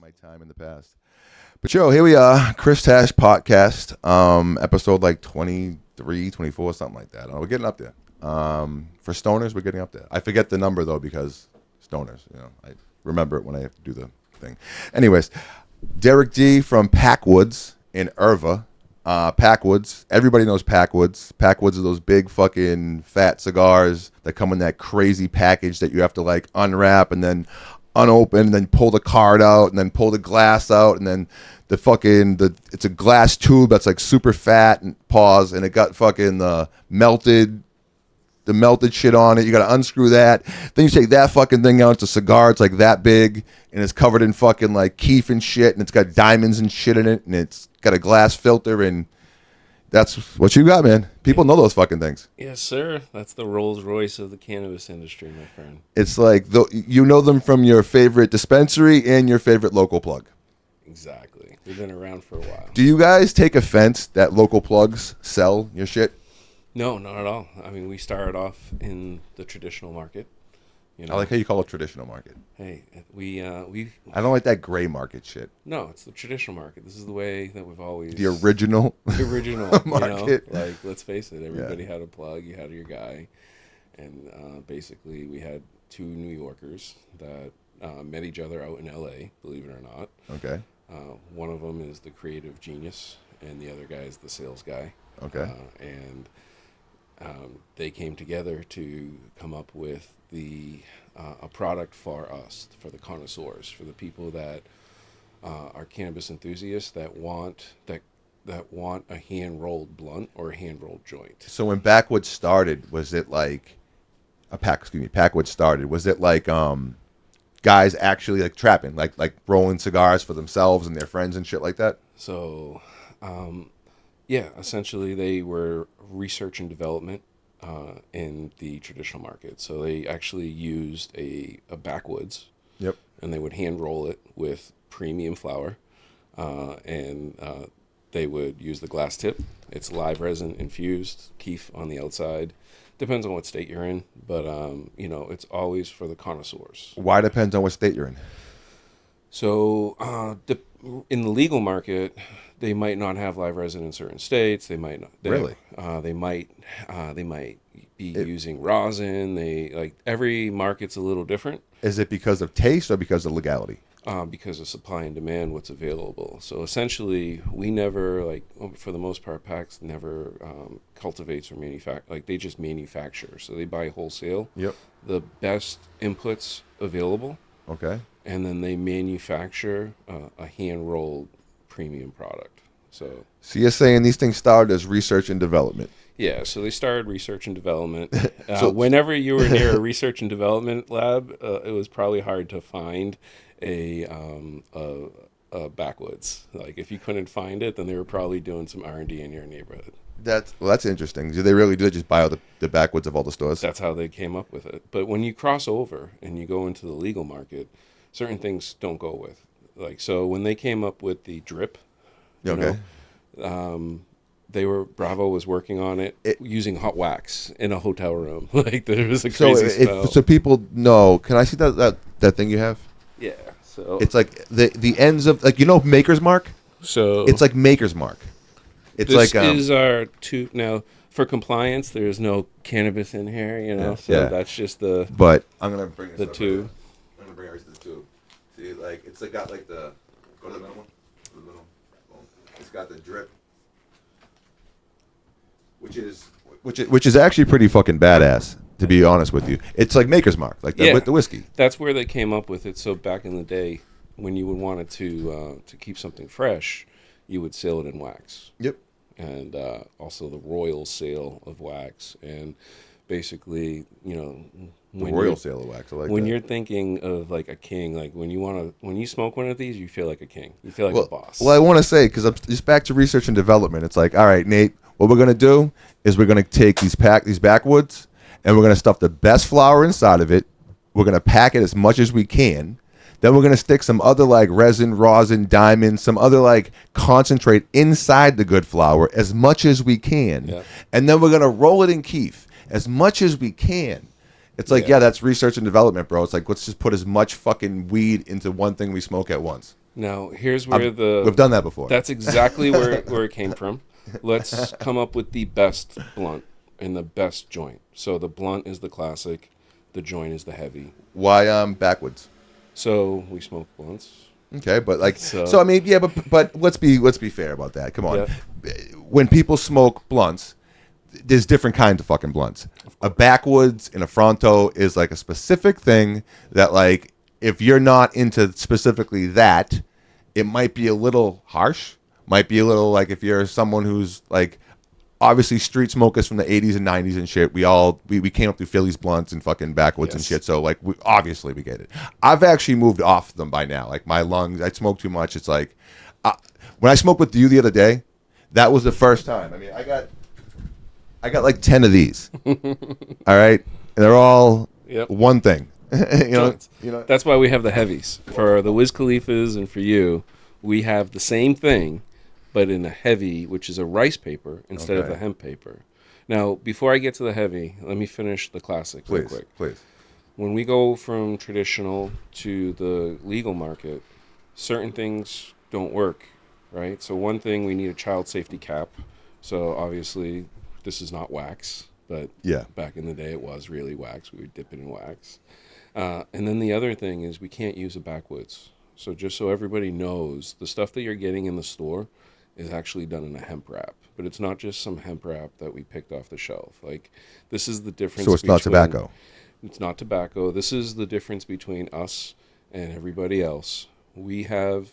my time in the past. But yo, here we are, Tash Pawtcast, episode like 23, 24, something like that. We're getting up there. For stoners, we're getting up there. I forget the number though because stoners, I remember it when I have to do the thing. Anyways, Derek G from Packwoods in Irva. Packwoods. Everybody knows Packwoods. Packwoods are those big fucking fat cigars that come in that crazy package that you have to like unwrap and then unopen and then pull the card out and then pull the glass out and then it's a glass tube that's like super fat and and it got fucking the melted shit on it. You got to unscrew that. Then you take that fucking thing out. It's a cigar. It's like that big and it's covered in fucking like keef and shit and it's got diamonds and shit in it and it's got a glass filter and that's what you got, man. People know those fucking things. Yes, sir. That's the Rolls Royce of the cannabis industry, my friend. It's like you know them from your favorite dispensary and your favorite local plug. Exactly. They've been around for a while. Do you guys take offense that local plugs sell your shit? No, not at all. I mean, we started off in the traditional market. I like how you call it traditional market. Hey, we I don't like that gray market shit. No, it's the traditional market. This is the way that we've always the original market. Like, let's face it, everybody had a plug. You had your guy, and basically we had two New Yorkers that met each other out in L.A. Believe it or not. Okay. One of them is the creative genius, and the other guy is the sales guy. Okay. They came together to come up with a product for us, for the connoisseurs, for the people that are cannabis enthusiasts that want a hand rolled blunt or a hand rolled joint. So when Backwoods started, was it like Packwoods started? Was it like guys actually like trapping, like rolling cigars for themselves and their friends and shit like that? So, yeah, essentially they were research and development in the traditional market. So they actually used a backwoods. Yep. And they would hand roll it with premium flour, and they would use the glass tip. It's live resin infused, keef on the outside. Depends on what state you're in, but it's always for the connoisseurs. Why depends on what state you're in? So in the legal market, they might not have live resin in certain states. They might not. Really? They might be using rosin. Every market's a little different. Is it because of taste or because of legality? Because of supply and demand, what's available. So essentially, we never, for the most part, Packs never cultivates or manufacture. They just manufacture. So they buy wholesale. Yep. The best inputs available. Okay. And then they manufacture a hand-rolled premium product. So you're saying these things started as research and development? Yeah, so they started research and development. So whenever you were near a research and development lab, it was probably hard to find a backwoods. Like if you couldn't find it, then they were probably doing some R&D in your neighborhood. That's interesting. Do they just buy out the backwoods of all the stores? That's how they came up with it. But when you cross over and you go into the legal market, certain things don't go with. So when they came up with the drip, Bravo was working on it using hot wax in a hotel room. There was a crazy smell. So people know. Can I see that thing you have? Yeah. So it's like the ends of Maker's Mark. So it's like Maker's Mark. It's this is our tube now. For compliance, there's no cannabis in here. That's just the. But I'm gonna bring the tube. I'm gonna bring it to the tube. See, it's got the. Go to the middle one. To the middle. It's got the drip. Which is actually pretty fucking badass, to be honest with you. It's like Maker's Mark, with the whiskey. That's where they came up with it. So back in the day, when you would want it to keep something fresh, you would seal it in wax. Yep. And also the royal seal of wax, and basically, royal seal of wax. I like when that. You're thinking of like a king, when you smoke one of these, you feel like a king. You feel like a boss. Well, I want to say, because I'm just back to research and development. It's like, all right, Nate, what we're gonna do is we're gonna take these backwoods, and we're gonna stuff the best flour inside of it. We're gonna pack it as much as we can. Then we're gonna stick some other resin, rosin, diamonds, some other concentrate inside the good flour as much as we can, and then we're gonna roll it in keef as much as we can. It's like, that's research and development, bro. It's like, let's just put as much fucking weed into one thing we smoke at once. Now, here's where we've done that before. That's exactly where it came from. Let's come up with the best blunt and the best joint. So the blunt is the classic, the joint is the heavy. Why Backwoods? So we smoke blunts. Okay, but like so I mean, yeah, but let's be fair about that. Come on. Yeah. When people smoke blunts, there's different kinds of fucking blunts. A Backwoods and a Fronto is like a specific thing that, like, if you're not into specifically that, it might be a little harsh. Might be a little like, if you're someone who's like, obviously street smokers from the 80s and 90s and shit, we came up through Philly's blunts and fucking Backwoods and shit. So like, we get it. I've actually moved off them by now. Like, my lungs, I smoke too much. It's like, when I smoked with you the other day, that was the first time. I mean, I got like 10 of these. All right, and they're all one thing. you know. That's why we have the heavies. For the Wiz Khalifas and for you, we have the same thing, but in a heavy, which is a rice paper instead of a hemp paper. Now, before I get to the heavy, let me finish the classic real quick. Please. When we go from traditional to the legal market, certain things don't work, right? So one thing, we need a child safety cap. So obviously, this is not wax, but back in the day, it was really wax. We would dip it in wax. And then the other thing is, we can't use a Backwoods. So just so everybody knows, the stuff that you're getting in the store is actually done in a hemp wrap. But it's not just some hemp wrap that we picked off the shelf. Like, this is the difference. So it's not tobacco. It's not tobacco. This is the difference between us and everybody else. We have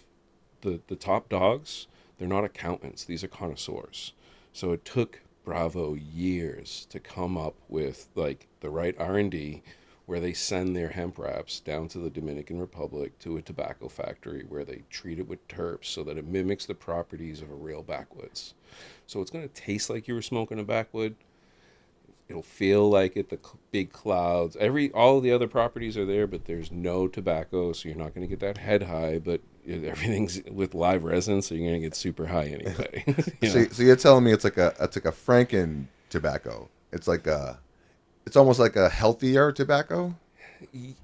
the top dogs. They're not accountants. These are connoisseurs. So it took Bravo years to come up with like the right R&D, where they send their hemp wraps down to the Dominican Republic to a tobacco factory where they treat it with terps so that it mimics the properties of a real Backwoods. So it's going to taste like you were smoking a Backwood. It'll feel like it, the big clouds. All of the other properties are there, but there's no tobacco, so you're not going to get that head high, but everything's with live resin, so you're going to get super high anyway. So you're telling me it's like a Franken tobacco. It's almost like a healthier tobacco.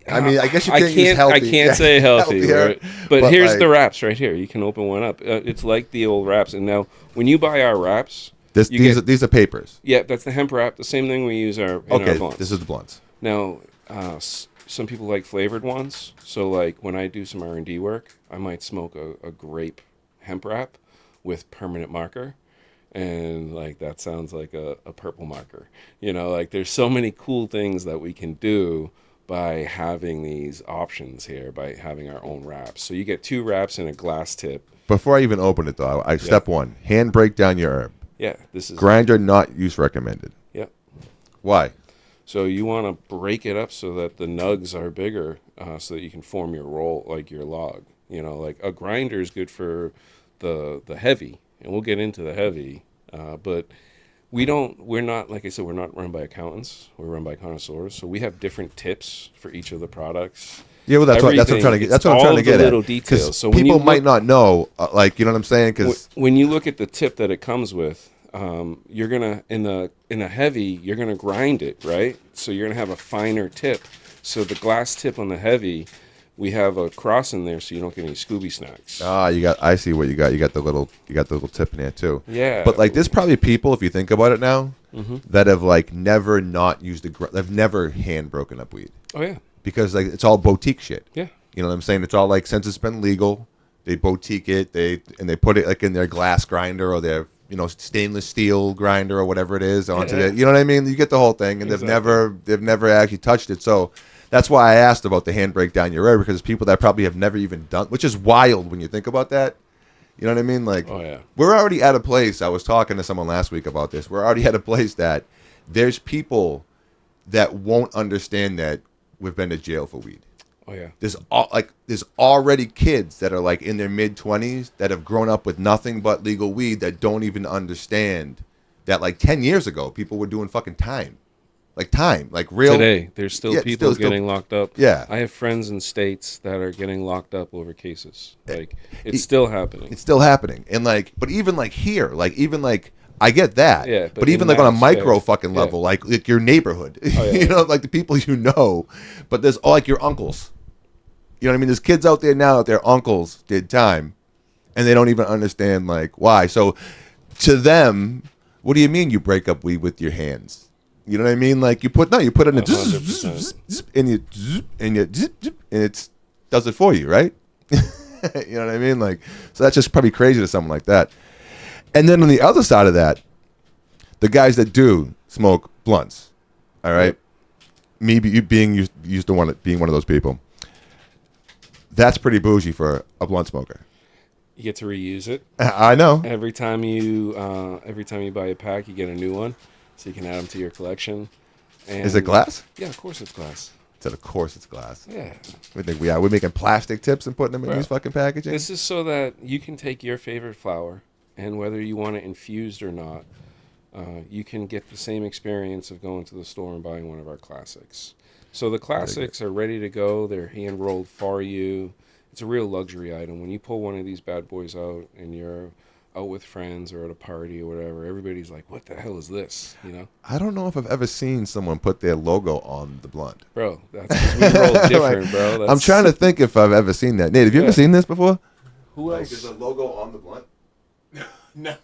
I mean, I guess you can't use healthy. I can't say healthy, right? But here's like, the wraps right here. You can open one up. It's like the old wraps. And now, when you buy our wraps, these are papers. Yeah, that's the hemp wrap. The same thing we use in our blunts. This is the blunts. Now, some people like flavored ones. So, like, when I do some R&D work, I might smoke a grape hemp wrap with permanent marker. And like, that sounds like a purple marker. Like, there's so many cool things that we can do by having these options here, by having our own wraps. So you get 2 wraps and a glass tip. Before I even open it, though, step 1, hand break down your herb. Yeah, this is grinder, not use recommended. Yep. Why? So you want to break it up so that the nugs are bigger, so that you can form your roll, like your log. Like a grinder is good for the heavy, and we'll get into the heavy. But we're not, like I said, we're not run by accountants. We're run by connoisseurs. So we have different tips for each of the products. Yeah, well, that's what I'm trying to get. That's what I'm trying to get at. Little details. So people might not know, like, you know what I'm saying? Because when you look at the tip that it comes with, you're gonna in a heavy, you're gonna grind it, right? So you're gonna have a finer tip. So the glass tip on the heavy, we have a cross in there, so you don't get any Scooby snacks. I see what you got. You got the little tip in there too. Yeah. But like, there's probably people, if you think about it now, that have like never not used they've never hand broken up weed. Oh yeah. Because like, it's all boutique shit. Yeah. You know what I'm saying? It's all like, since it's been legal, they boutique it. They put it like in their glass grinder or their stainless steel grinder or whatever it is onto it. You know what I mean? You get the whole thing, and exactly. they've never actually touched it. So that's why I asked about the hand break down your herb, because people that probably have never even done, which is wild when you think about that. You know what I mean? Like, oh yeah, we're already at a place. I was talking to someone last week about this. We're already at a place that there's people that won't understand that we've been to jail for weed. Oh yeah. There's already kids that are like in their mid-20s that have grown up with nothing but legal weed that don't even understand that like 10 years ago people were doing fucking time. Like real. Today, there's still people getting locked up. Yeah. I have friends in states that are getting locked up over cases. Like, it's still happening. It's still happening. And like, but even like here, like even like, I get that. Yeah. But even like on a micro fucking level, like your neighborhood, Oh, yeah. like the people you know, but there's all like your uncles. You know what I mean? There's kids out there now that their uncles did time, and they don't even understand like why. So to them, what do you mean you break up weed with your hands? You know what I mean? Like you put it in the 100%. and it does it for you, right? You know what I mean? Like, so that's just probably crazy to someone like that. And then on the other side of that, the guys that do smoke blunts, all right? Yep. Me being used to being one of those people. That's pretty bougie for a blunt smoker. You get to reuse it. I know. Every time you buy a pack, you get a new one, so you can add them to your collection. And Is it glass? Yeah, of course it's glass. Said, of course it's glass. Yeah. We're making plastic tips and putting them in Bro, these fucking packaging. This is so that you can take your favorite flower, and whether you want it infused or not, you can get the same experience of going to the store and buying one of our classics. So the classics are ready to go. They're hand rolled for you. It's a real luxury item. When you pull one of these bad boys out and you're out with friends or at a party or whatever, everybody's like, what the hell is this? You know? I don't know if I've ever seen someone put their logo on the blunt. Bro, that's 'cause we roll different, Like, bro. I'm trying to think if I've ever seen that. Nate, have you ever seen this before? Who else? Is a logo on the blunt? No.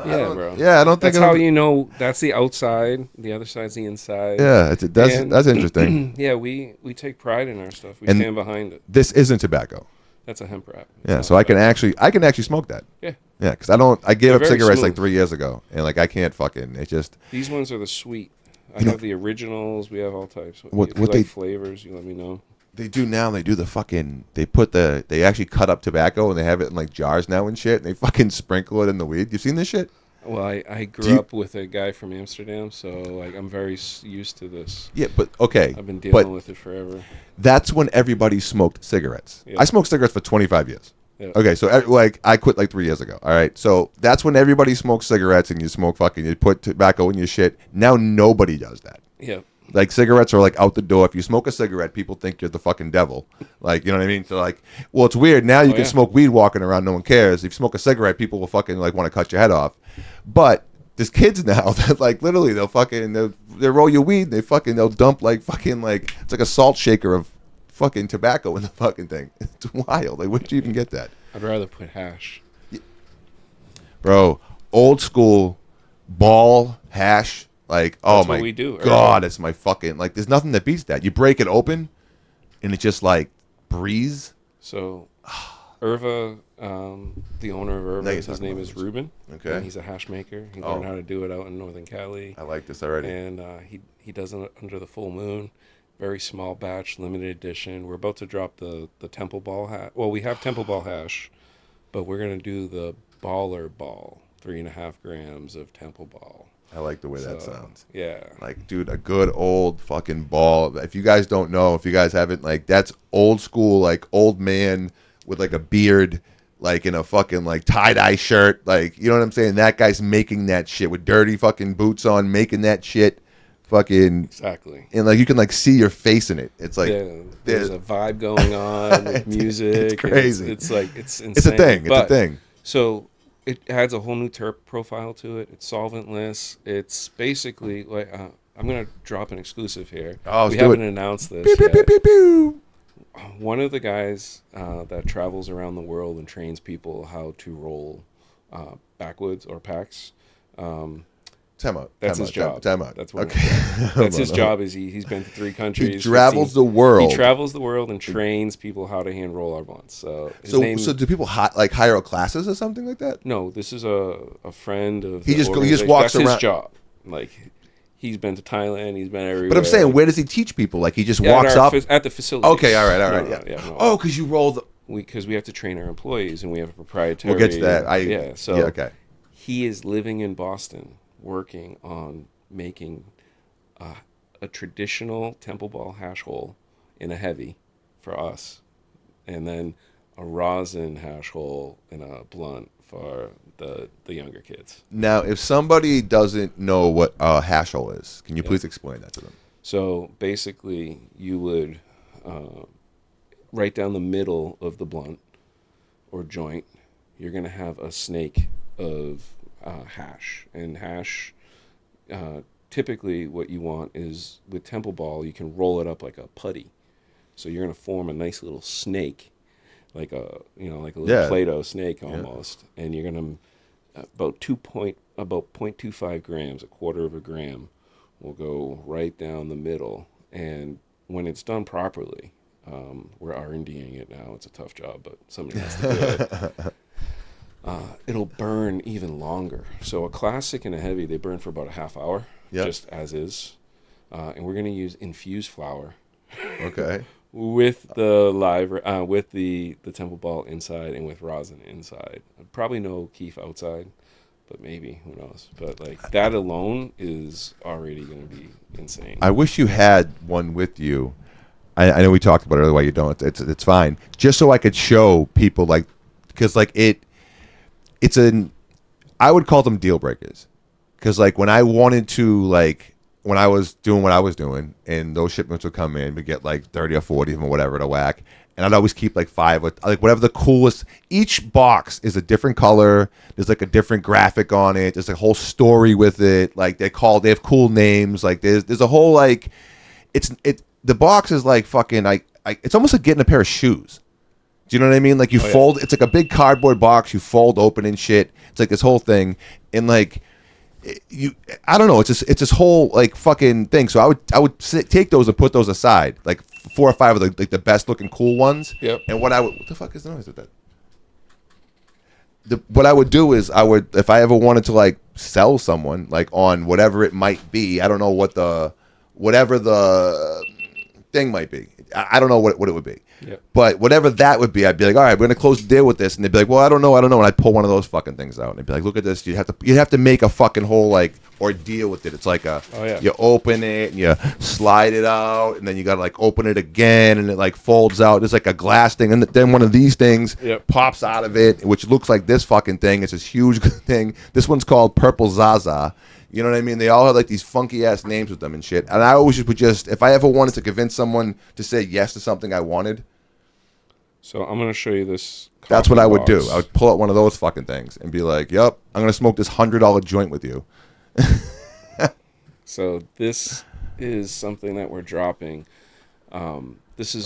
Yeah, bro. Yeah, I don't think That's how you know that's the outside. The other side's the inside. Yeah, that's interesting. Yeah, we take pride in our stuff. We And stand behind it. This isn't tobacco. That's a hemp wrap. It's Yeah, not so I can tobacco. actually smoke that. Yeah. Yeah, because I gave They're up very cigarettes like smooth. 3 years ago, and like I can't fucking. It just These ones are the sweet. I You know- have the originals. We have all types. What- If you what like they- flavors, you let me know. they do now. They do the fucking. They actually cut up tobacco and they have it in like jars now and shit. And they fucking sprinkle it in the weed. You seen this shit? Well, I Do grew you- up with a guy from Amsterdam, so like I'm very used to this. Yeah, but okay. I've been dealing But with it forever. that's when everybody smoked cigarettes. Yeah. I smoked cigarettes for 25 years. Yeah. Okay, so like I quit like 3 years ago. All right, so that's when everybody smoked cigarettes and you smoke fucking. You put tobacco in your shit. Now nobody does that. Yeah. Like cigarettes are like out the door. If you smoke a cigarette, people think you're the fucking devil. Like, you know what I mean? So like, well, it's weird. Now you can yeah. smoke weed walking around, no one cares. If you smoke a cigarette, people will fucking like want to cut your head off. But there's kids now that like literally they'll roll your weed. They'll dump like fucking like it's like a salt shaker of fucking tobacco in the fucking thing. It's wild. Like, where'd you even get that, I'd rather put hash. bro? Old school ball hash. Like, oh That's my what we do, god, it's my fucking like. There's nothing that beats that. You break it open, and it just like breeze. So, Irva, the owner of Irva, Now you're his talking name about is this. Ruben. Okay. And he's a hash maker. He Oh. learned how to do it out in Northern Cali. I like this already. And he does it under the full moon. Very small batch, limited edition. We're about to drop the Temple Ball hash. Well, we have Temple Ball hash, but we're going to do the Baller Ball, 3.5 grams of Temple Ball. I like the way that So, sounds. Yeah. Like, dude, a good old fucking ball. If you guys don't know, if you guys haven't, like, that's old school, like, old man with, like, a beard, like, in a fucking, like, tie-dye shirt. Like, you know what I'm saying? That guy's making that shit with dirty fucking boots on, making that shit fucking, Exactly. and, like, you can, like, see your face in it. It's like, Yeah, there's a vibe going on with music. It's crazy. It's like, it's insane. it's a thing. It's a But- thing. So it adds a whole new terp profile to it. It's solventless. It's basically like I'm gonna drop an exclusive here. Oh, let's we do haven't it. announced this Pew, pew, yet. pew, pew, pew. One of the guys that travels around the world and trains people how to roll backwoods or packs. Time out. That's time his out, job. Time out. That's what. Okay. That's his Hold on. job. Is he's been to 3 countries. He travels the world. He travels the world and trains people how to hand roll our blunts. So his So, name. so do people like hire out classes or something like that? No, this is a friend of. He the just organization. walks That's around- his job. Like he's been to Thailand. He's been everywhere. But I'm saying, where does he teach people? Like, he just Yeah, walks at our up. at the facility. Okay, all right. Yeah, no. Oh, because you roll the. Because we have to train our employees and we have a proprietary. We'll get to that. So yeah, okay. he is living in Boston, working on making a traditional temple ball hash hole in a heavy for us, and then a rosin hash hole in a blunt for the younger kids. Now, if somebody doesn't know what a hash hole is, can you please explain that to them? So basically, you would right down the middle of the blunt or joint, you're going to have a snake of hash. And hash, typically what you want is with temple ball, you can roll it up like a putty. So you're going to form a nice little snake, like a little Yeah. Play-Doh snake almost, and you're going to about 0.25 grams, a quarter of a gram, will go right down the middle. And when it's done properly, we're R&Ding it now. It's a tough job, but somebody has to do it. It'll burn even longer. So a classic and a heavy, they burn for about a half hour, just as is. And we're going to use infused flower. Okay. With the with the temple ball inside and with rosin inside. Probably no keef outside, but maybe, who knows. But like that alone is already going to be insane. I wish you had one with you. I know we talked about it earlier. Why you don't? It's fine. Just so I could show people, like, because like it's I would call them deal breakers. Because like when I wanted to, like, when I was doing what I was doing, and those shipments would come in, we get like 30 or 40 of them or whatever to whack, and I'd always keep like 5, like whatever the coolest. Each box is a different color. There's like a different graphic on it. There's a whole story with it. Like they have cool names. Like there's a whole, like, the box is like fucking, it's almost like getting a pair of shoes. Do you know what I mean? Like you fold, it's like a big cardboard box. You fold open and shit. It's like this whole thing, and like I don't know. It's this whole like fucking thing. So I would take those and put those aside, like 4 or 5 of the best looking cool ones. Yep. And what the fuck is the noise with that? What I would do is if I ever wanted to like sell someone like on whatever it might be, I don't know whatever the thing might be. I don't know what it would be. Yep. But whatever that would be, I'd be like, all right, we're gonna close the deal with this, and they'd be like, well, I don't know, and I'd pull one of those fucking things out, and they'd be like, look at this, you have to make a fucking whole like ordeal with it. It's like you open it and you slide it out, and then you gotta like open it again, and it like folds out. It's like a glass thing, and then one of these things pops out of it, which looks like this fucking thing. It's this huge thing. This one's called Purple Zaza. You know what I mean? They all have like these funky ass names with them and shit. And I always would if I ever wanted to convince someone to say yes to something I wanted. So I'm going to show you this. That's what I would do. I would pull out one of those fucking things and be like, yep, I'm going to smoke this $100 joint with you. So this is something that we're dropping. This is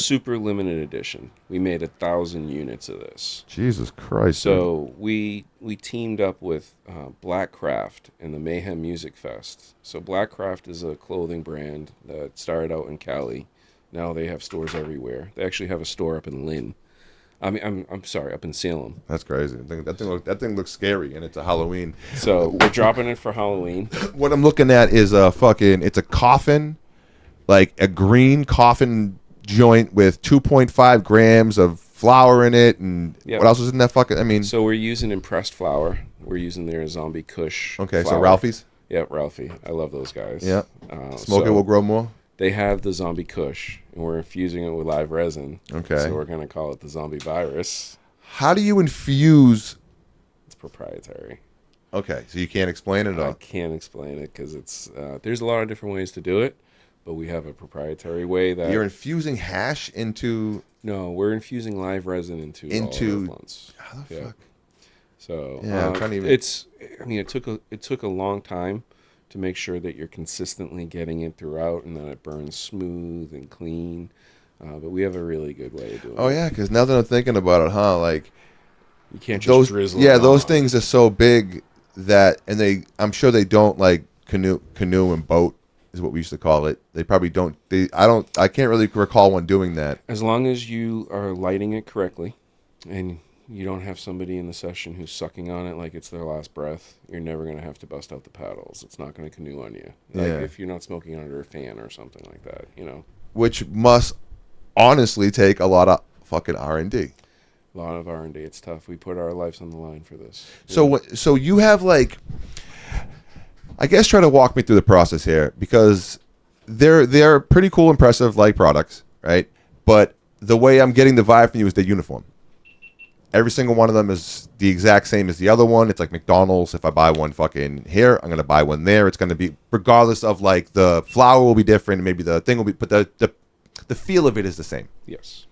super limited edition. We made 1,000 units of this. Jesus Christ. So we teamed up with Blackcraft and the Mayhem Music Fest. So Blackcraft is a clothing brand that started out in Cali. Now they have stores everywhere. They actually have a store up in Lynn. I mean, I'm sorry, up in Salem. That's crazy. That thing looks scary, and it's a Halloween. So we're dropping it for Halloween. What I'm looking at is it's a coffin, like a green coffin joint with 2.5 grams of flour in it, and what else is in that fucking? I mean, so we're using impressed flour. We're using their Zombie Kush. Okay, flour. So Ralphie's. Yeah, Ralphie. I love those guys. Yeah. Smoke it will grow more. They have the Zombie Kush, and we're infusing it with live resin. Okay. So we're going to call it the Zombie Virus. How do you infuse? It's proprietary. Okay, so you can't explain it at all? I can't explain it because it's there's a lot of different ways to do it, but we have a proprietary way that... You're infusing hash into... No, we're infusing live resin into all of plants. How the fuck? So I'm trying to even... it took a long time to make sure that you're consistently getting it throughout and that it burns smooth and clean. But we have a really good way of doing it. Oh, yeah, because now that I'm thinking about it, like... You can't just drizzle it those on. things are so big that... And I'm sure they don't, like, canoe and boat is what we used to call it. They probably don't... I can't really recall one doing that. As long as you are lighting it correctly and... you don't have somebody in the session who's sucking on it like it's their last breath, you're never going to have to bust out the paddles. It's not going to canoe on you. Like if you're not smoking under a fan or something like that, Which must honestly take a lot of fucking R&D. A lot of R&D. It's tough. We put our lives on the line for this. So you have like... I guess try to walk me through the process here, because they're pretty cool, impressive like products, right? But the way I'm getting the vibe from you is the uniform. Every single one of them is the exact same as the other one. It's like McDonald's. If I buy one fucking here, I'm going to buy one there. It's going to be, regardless of like the flour will be different. Maybe the thing will be, but the feel of it is the same. Yes.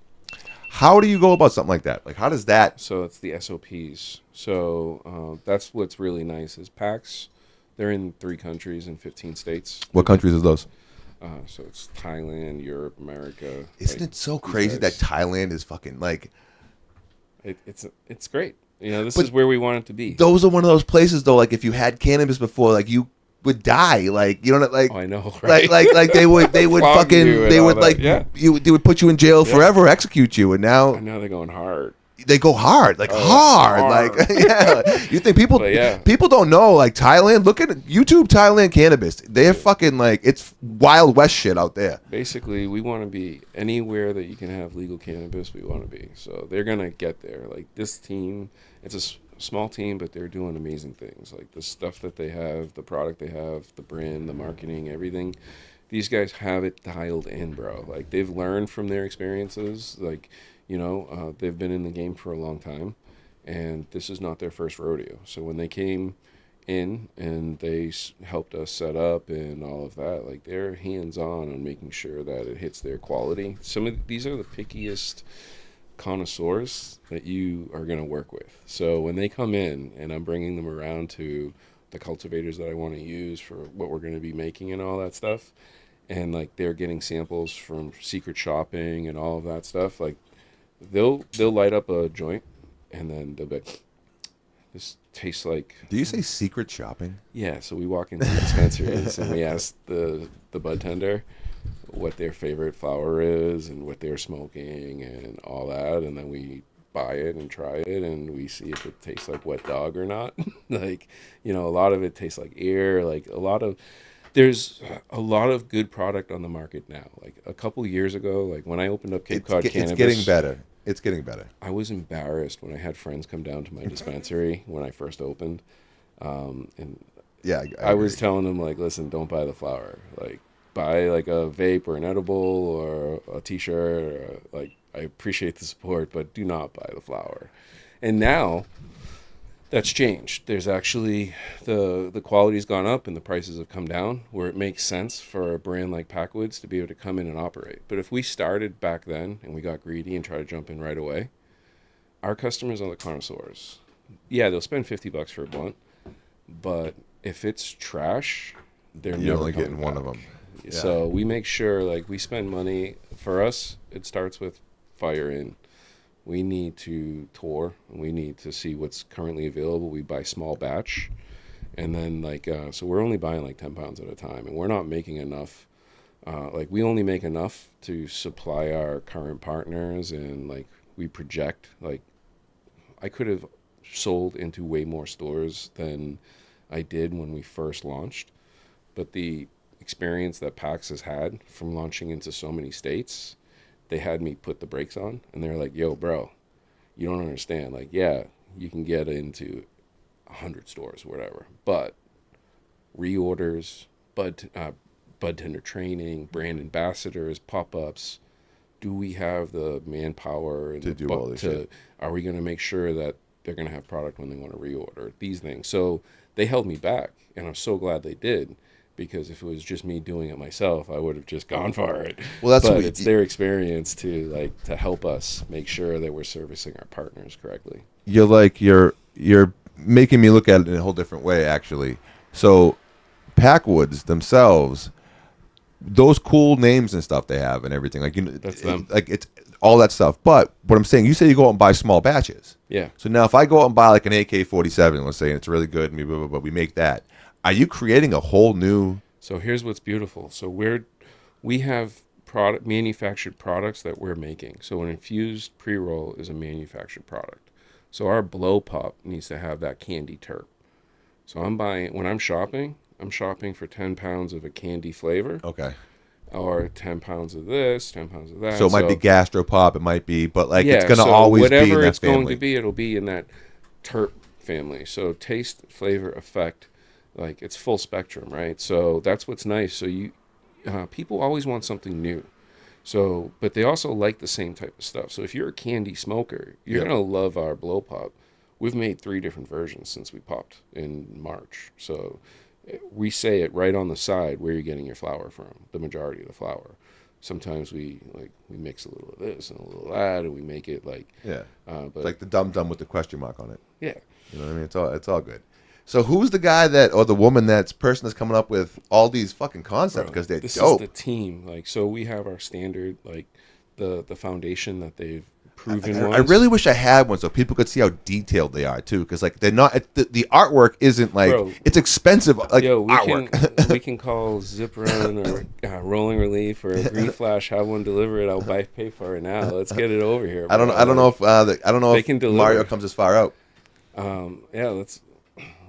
How do you go about something like that? Like, how does that? So it's the SOPs. So that's what's really nice is Packs. They're in 3 countries and 15 states. What countries are those? So it's Thailand, Europe, America. Isn't it so crazy that Thailand is fucking like? It's great. You know, this But is where we want it to be. those are one of those places though. Like if you had cannabis before, like you would die. Like you know, like Oh, I know, right? like they would Flog fucking you and they all would that, like yeah. they would put you in jail forever, execute you, and now I know they're going hard. they go hard, like hard, like yeah. You think people people don't know like Thailand? Look at YouTube Thailand cannabis. They're fucking like it's Wild West shit out there. Basically, we want to be anywhere that you can have legal cannabis. We want to be. So they're gonna get there. Like this team, it's a small team, but they're doing amazing things. Like the stuff that they have, the product they have, the brand, the marketing, everything. These guys have it dialed in, bro. Like they've learned from their experiences. Like, you know, they've been in the game for a long time, and this is not their first rodeo. So when they came in and they helped us set up and all of that, like they're hands-on making sure that it hits their quality. Some of these are the pickiest connoisseurs that you are going to work with. So when they come in and I'm bringing them around to the cultivators that I want to use for what we're going to be making and all that stuff, and like they're getting samples from secret shopping and all of that stuff, like they'll light up a joint and then they'll be like, this tastes like... Do you say secret shopping? Yeah, so we walk into the dispensaries and we ask the bud tender what their favorite flower is and what they're smoking and all that, and then we buy it and try it and we see if it tastes like wet dog or not. Like, you know, a lot of it tastes like air. Like there's a lot of good product on the market now. Like a couple years ago, like when I opened up Cape Cod Cannabis, it's getting better. It's getting better. I was embarrassed when I had friends come down to my dispensary when I first opened, and yeah, I was telling them like, listen, don't buy the flower. Like, buy like a vape or an edible or a T-shirt. Or, like, I appreciate the support, but do not buy the flower. And now that's changed. There's actually the quality's gone up and the prices have come down, where it makes sense for a brand like Packwoods to be able to come in and operate. But if we started back then and we got greedy and tried to jump in right away, our customers are the connoisseurs. Yeah, they'll spend $50 for a blunt, but if it's trash, they're You're never only coming getting one back. of them. Yeah. So we make sure, like, we spend money. For us, it starts with fire in. We need to tour. We need to see what's currently available. We buy small batch. And then, like, so we're only buying, like, 10 pounds at a time. And we're not making enough. Like, we only make enough to supply our current partners. And, like, we project. Like, I could have sold into way more stores than I did when we first launched. But the experience that Packs has had from launching into so many states, they had me put the brakes on, and they're like, yo, bro, you don't understand. Like, yeah, you can get into 100 stores, whatever, but reorders, bud tender training, brand ambassadors, pop-ups, do we have the manpower and to do all this shit? Are we going to make sure that they're going to have product when they want to reorder these things? So they held me back, and I'm so glad they did. Because if it was just me doing it myself, I would have just gone for it. Well, but it's their experience to help us make sure that we're servicing our partners correctly. You're making me look at it in a whole different way, actually. So, Packwoods themselves, those cool names and stuff they have and everything, like that's them. Like it's all that stuff. But what I'm saying, you say you go out and buy small batches. Yeah. So now, if I go out and buy like an AK-47, let's say, and it's really good, and we make that. Are you creating a whole new... So here's what's beautiful. So we have manufactured products that we're making. So an infused pre-roll is a manufactured product. So our blow pop needs to have that candy terp. So when I'm shopping for 10 pounds of a candy flavor. Okay. Or 10 pounds of this, 10 pounds of that. So it might be gastropop, it might be, but like it's going to so always be in that family. Whatever it's going to be, it'll be in that terp family. So taste, flavor, effect. Like, it's full spectrum, right? So that's what's nice. So people always want something new. So, but they also like the same type of stuff. So if you're a candy smoker, you're going to love our blow pop. We've made 3 different versions since we popped in March. So we say it right on the side where you're getting your flour from, the majority of the flour. Sometimes we mix a little of this and a little of that, and we make it like... Yeah, but like the dum-dum with the question mark on it. Yeah. You know what I mean? It's all good. So who's the guy that or the woman that's coming up with all these fucking concepts because they're this dope? is the team. Like, so we have our standard, like the foundation that they've proven. I really wish I had one so people could see how detailed they are too, because like they're not the artwork isn't like it's expensive like artwork. We can call Zip Run or Rolling Relief or Green Flash, have one deliver it. I'll pay for it now. Let's get it over here. Bro. I don't know if can deliver. Mario comes as far out.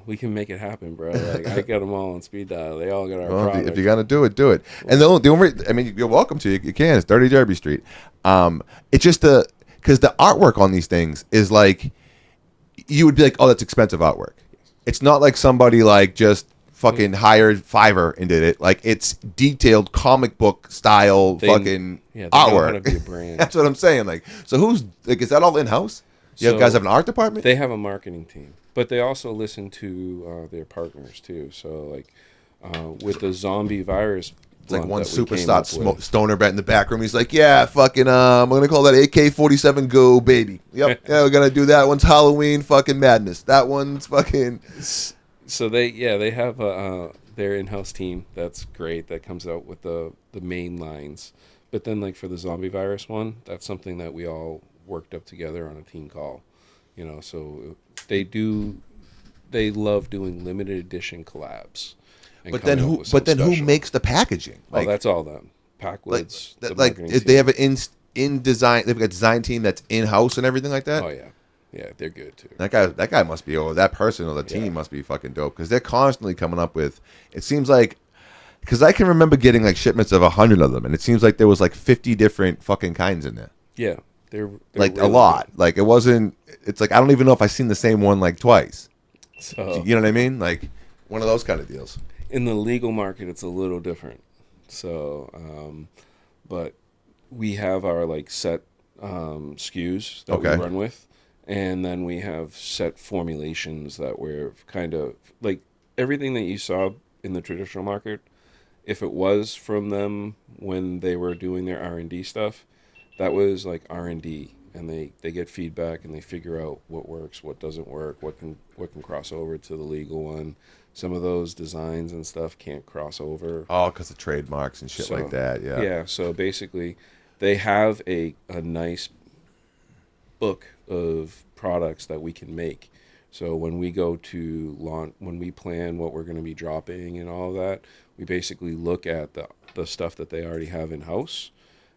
We can make it happen, bro. Like I got them all on speed dial. They all got our product. If you're gonna do it, do it. And the only, I mean, you're welcome to. You can. It's 30 Derby Street. It's just because the artwork on these things is like, you would be like, oh, that's expensive artwork. It's not like somebody like just fucking hired Fiverr and did it. Like it's detailed comic book style fucking artwork. Know how to be a brand. That's what I'm saying. Like, so who's like, is that all in house? You guys have an art department? They have a marketing team, but they also listen to their partners too. So like with the zombie virus. It's like one superstar stoner bet in the back room. He's like, yeah, fucking, I'm going to call that AK-47 Go, baby. Yep. Yeah, we're going to do that. One's Halloween fucking madness. That one's fucking. So they have their in-house team. That's great. That comes out with the main lines. But then like for the zombie virus one, that's something that we all worked up together on a team call. You know, so they love doing limited edition collabs. But then who makes the packaging? Like, that's all them. Packwoods. They have an in design. They've got a design team that's in house and everything like that. Oh yeah, they're good too. That guy must be, or that person or the team must be fucking dope because they're constantly coming up with. It seems like, because I can remember getting like shipments of 100 of them, and it seems like there was like 50 different fucking kinds in there. Yeah, they're like really a lot. Good. Like it wasn't. It's like I don't even know if I've seen the same one like twice. So you know what I mean? Like one of those kind of deals. In the legal market, it's a little different. So, but we have our like set SKUs that we run with, and then we have set formulations that we're kind of like everything that you saw in the traditional market. If it was from them when they were doing their R&D stuff, that was like R&D, and they get feedback and they figure out what works, what doesn't work, what can cross over to the legal one. Some of those designs and stuff can't cross over. Oh, because of trademarks and shit like that, yeah. Yeah, so basically they have a nice book of products that we can make. So when we go to launch, when we plan what we're going to be dropping and all of that, we basically look at the stuff that they already have in-house,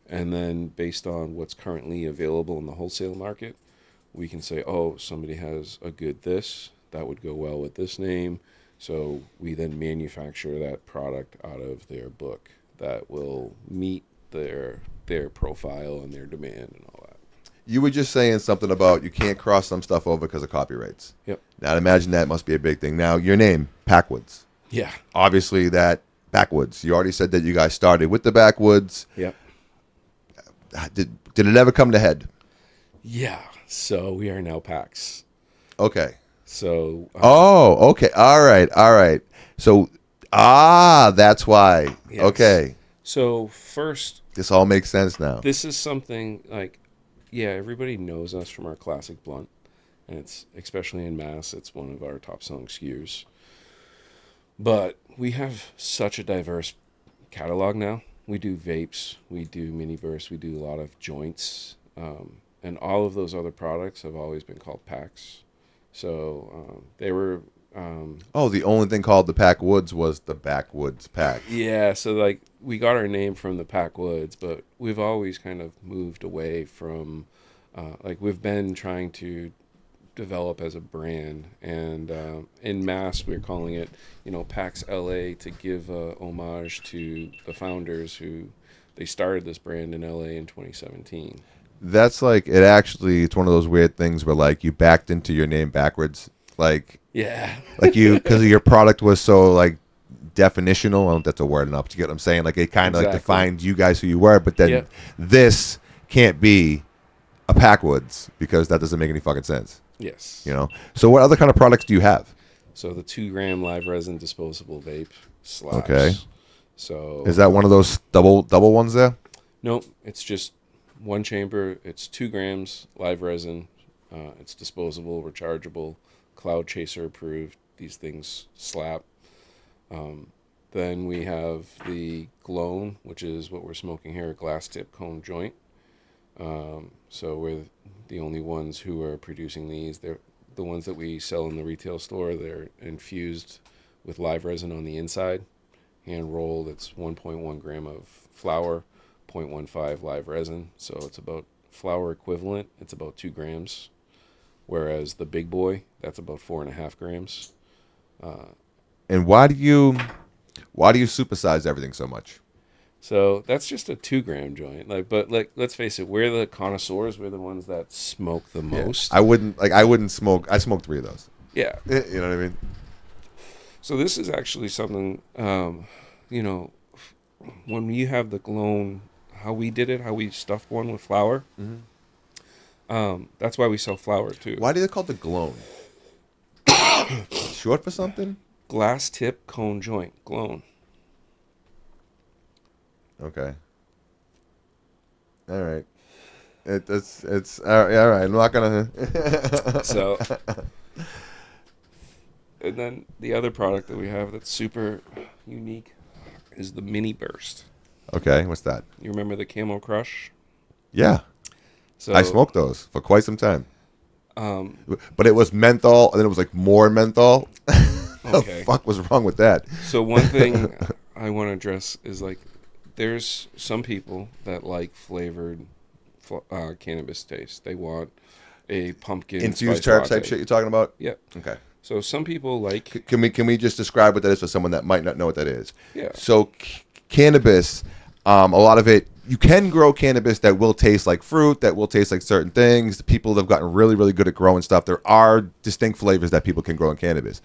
and then based on what's currently available in the wholesale market, we can say, oh, somebody has a good this, that would go well with this name. So we then manufacture that product out of their book that will meet their profile and their demand and all that. You were just saying something about you can't cross some stuff over because of copyrights. Yep. Now, I imagine that must be a big thing. Now, your name, Packwoods. Yeah. Obviously, that Backwoods. You already said that you guys started with the Backwoods. Yep. Did it ever come to head? Yeah. So we are now Packs. Okay. So. Okay. All right. So, that's why. Yes. Okay. So first. This all makes sense now. This is something like, everybody knows us from our classic blunt, and it's especially in Mass. It's one of our top selling SKUs. But we have such a diverse catalog now. We do vapes, we do mini bursts, we do a lot of joints, and all of those other products have always been called Packs. So they were. The only thing called the Packwoods was the Backwoods Pack. Yeah, so like we got our name from the Packwoods, but we've always kind of moved away from, we've been trying to develop as a brand, and in Mass we're calling it, Packs LA to give homage to the founders who they started this brand in LA in 2017. That's like it's one of those weird things where like you backed into your name backwards. Like because your product was so like definitional. I don't know if that's a word enough. Do you get what I'm saying? Like it kind of like defined you guys who you were, but then this can't be a Packwoods because that doesn't make any fucking sense. Yes. So what other kind of products do you have? So the 2-gram live resin disposable vape slash. Okay. So is that one of those double ones there? Nope. It's just one chamber. It's 2 grams live resin. It's disposable, rechargeable, Cloud Chaser approved, these things slap. Then we have the GLONE, which is what we're smoking here, a glass tip cone joint. So we're the only ones who are producing these. They're the ones that we sell in the retail store. They're infused with live resin on the inside, hand rolled. It's 1.1 gram of flour, 0.15 live resin. So it's about flour equivalent. It's about 2 grams. Whereas the big boy, that's about 4.5 grams. And why do you supersize everything so much? So that's just a 2-gram joint. But let's face it, we're the connoisseurs. We're the ones that smoke the most. I wouldn't smoke. I smoked 3 of those. Yeah. You know what I mean? So this is actually something, when you have the GLONE, how we did it, how we stuffed one with flour. Mm-hmm. That's why we sell flour too. Why do they call it the GLONE? Short for something? Glass tip cone joint, GLONE. Okay. All right. It's all right. I'm not gonna. So, and then the other product that we have that's super unique is the Mini Burst. Okay, what's that? You remember the Camel Crush? Yeah. So I smoked those for quite some time. But it was menthol, and then it was like more menthol. Okay. The fuck was wrong with that? So one thing I want to address is like, there's some people that like flavored cannabis taste. They want a pumpkin infused spice herb latte. type shit you're talking about? Yeah. Okay. So some people like. Can we just describe what that is for someone that might not know what that is? Yeah. So cannabis, a lot of it, you can grow cannabis that will taste like fruit, that will taste like certain things. People have gotten really, really good at growing stuff. There are distinct flavors that people can grow in cannabis.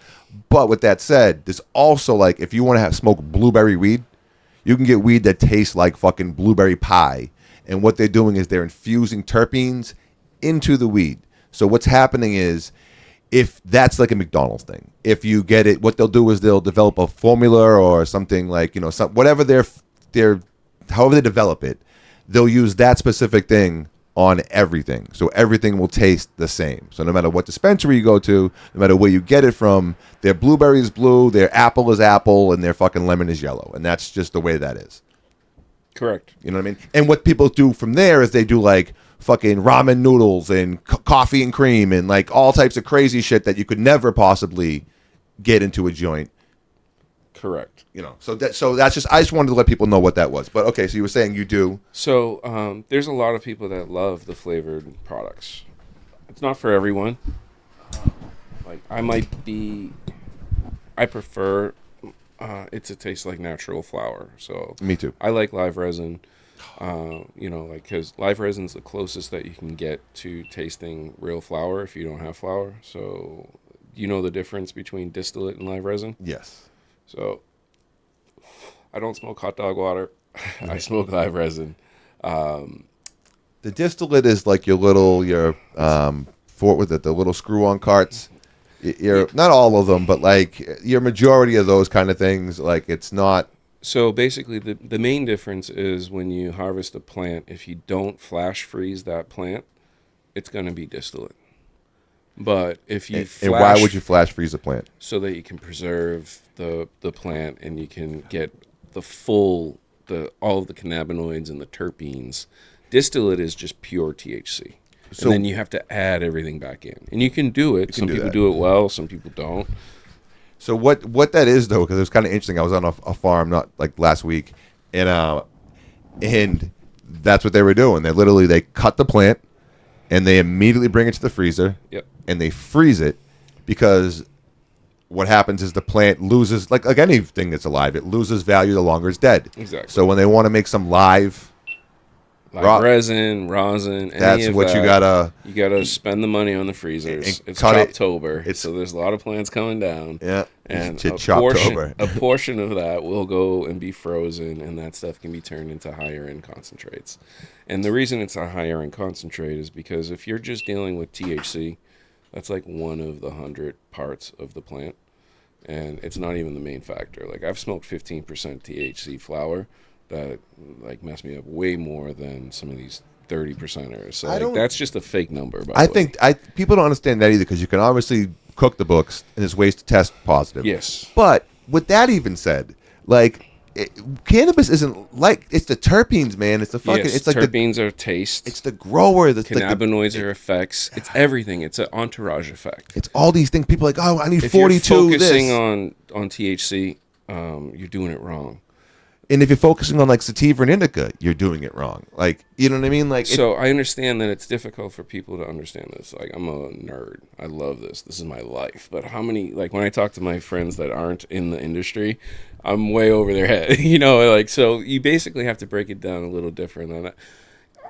But with that said, there's also like, if you want to smoke blueberry weed, you can get weed that tastes like fucking blueberry pie. And what they're doing is they're infusing terpenes into the weed. So what's happening is, if that's like a McDonald's thing, if you get it, what they'll do is they'll develop a formula or something like, whatever however they develop it, they'll use that specific thing on everything. So everything will taste the same. So no matter what dispensary you go to, no matter where you get it from, their blueberry is blue, their apple is apple, and their fucking lemon is yellow. And that's just the way that is. Correct. You know what I mean? And what people do from there is they do like fucking ramen noodles and coffee and cream and like all types of crazy shit that you could never possibly get into a joint. Correct. So that's just, I just wanted to let people know what that was. But okay, so you were saying you do. So there's a lot of people that love the flavored products. It's not for everyone. Like I prefer it to taste like natural flour. So Me too. I like live resin. Because live resin's the closest that you can get to tasting real flour if you don't have flour. So you know the difference between distillate and live resin? Yes. So I don't smoke hot dog water. I smoke live resin. The distillate is like the little screw-on carts. Not all of them, but like your majority of those kind of things. Like it's not. So basically, the main difference is when you harvest a plant. If you don't flash freeze that plant, it's going to be distillate. But if you and why would you flash freeze a plant? So that you can preserve the plant and you can get all of the cannabinoids and the terpenes. Distillate is just pure THC. So, and then you have to add everything back in. And you can do it. Some people do it well, some people don't. So what that is, though, because it was kind of interesting. I was on a farm not like last week, and that's what they were doing. They cut the plant, and they immediately bring it to the freezer. Yep. And they freeze it, because what happens is the plant loses, like anything that's alive, it loses value the longer it's dead. Exactly. So when they want to make some live resin, rosin, that's what you gotta spend the money on the freezers. It's Choptober, so there's a lot of plants coming down. Yeah, and a portion of that will go and be frozen, and that stuff can be turned into higher end concentrates. And the reason it's a higher end concentrate is because if you're just dealing with THC, that's like one of the 100 parts of the plant, and it's not even the main factor. Like I've smoked 15% THC flower that like messed me up way more than some of these 30%ers. So that's just a fake number. I think people don't understand that either, because you can obviously cook the books, and there's ways to test positive. Yes. But with that even said, like, cannabis isn't like, it's the terpenes, man. It's the fucking, Yes, it's like terpenes are taste. it's the grower. The Cannabinoids are effects. It's everything. It's an entourage effect. It's all these things. People are like, oh, I need If 42. you're focusing this. on THC, you're doing it wrong. And if you're focusing on like sativa and indica, you're doing it wrong. Like, you know what I mean? Like, So I understand that it's difficult for people to understand this. Like, I'm a nerd. I love this. This is my life. But how many, like, when I talk to my friends that aren't in the industry, I'm way over their head. You know, like, so you basically have to break it down a little different than that.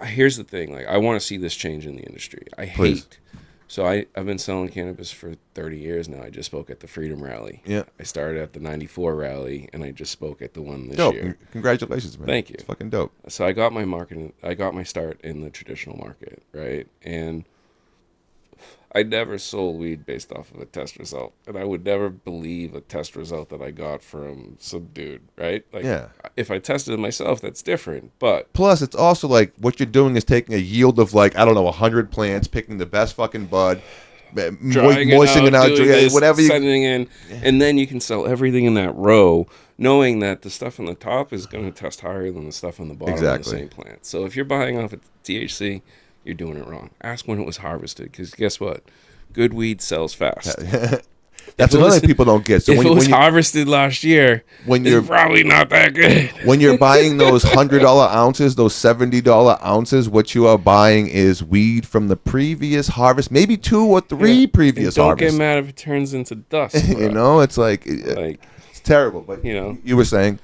Here's the thing. Like, I want to see this change in the industry. Please. So I've been selling cannabis for 30 years now. I just spoke at the Freedom Rally. Yeah. I started at the 94 rally, and I just spoke at the one this dope. year. Congratulations, man. Thank you. It's fucking dope. So I got my start in the traditional market, right? And I never sold weed based off of a test result. And I would never believe a test result that I got from some dude, right? Like, Yeah. if I tested it myself, that's different. But Plus, it's also like what you're doing is taking a yield of like, I don't know, 100 plants, picking the best fucking bud, moistening it out, doing this, whatever you. sending in, and then you can sell everything in that row, knowing that the stuff on the top is going to test higher than the stuff on the bottom of the same plant. So if you're buying off of THC, you're doing it wrong. Ask when it was harvested, because guess what? Good weed sells fast. That's another thing people don't get. So if when, it was when you, harvested last year, when you're it's probably not that good. when you're buying those $100 ounces, those $70 ounces, what you are buying is weed from the previous harvest, maybe 2 or 3 previous Don't harvests. get mad if it turns into dust. You bro. know, it's like Like, it's terrible. But you know. you were saying,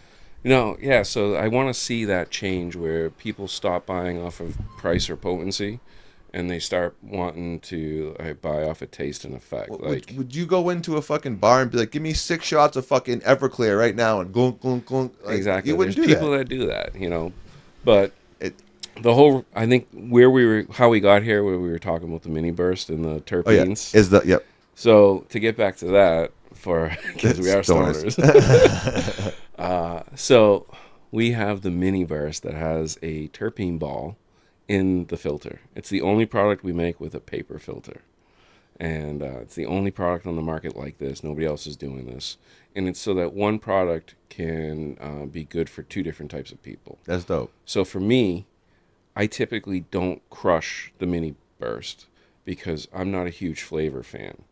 No, yeah, so I want to see that change where people stop buying off of price or potency, and they start wanting to buy off of taste and effect. would you go into a fucking bar and be like, give me 6 shots of fucking Everclear right now and glunk, glunk, glunk? Like, exactly. You wouldn't There's do people that. that do that, you know. But It- the whole, I think how we got here, where we were talking about the mini burst and the Oh, yeah. terpenes. Is the, yep. So to get back to that, because we are Stoners. stoners. So we have the mini burst that has a terpene ball in the filter. It's the only product we make with a paper filter. And it's the only product on the market like this. Nobody else is doing this. And it's so that one product can be good for 2 different types of people. That's dope. So for me, I typically don't crush the mini burst because I'm not a huge flavor fan.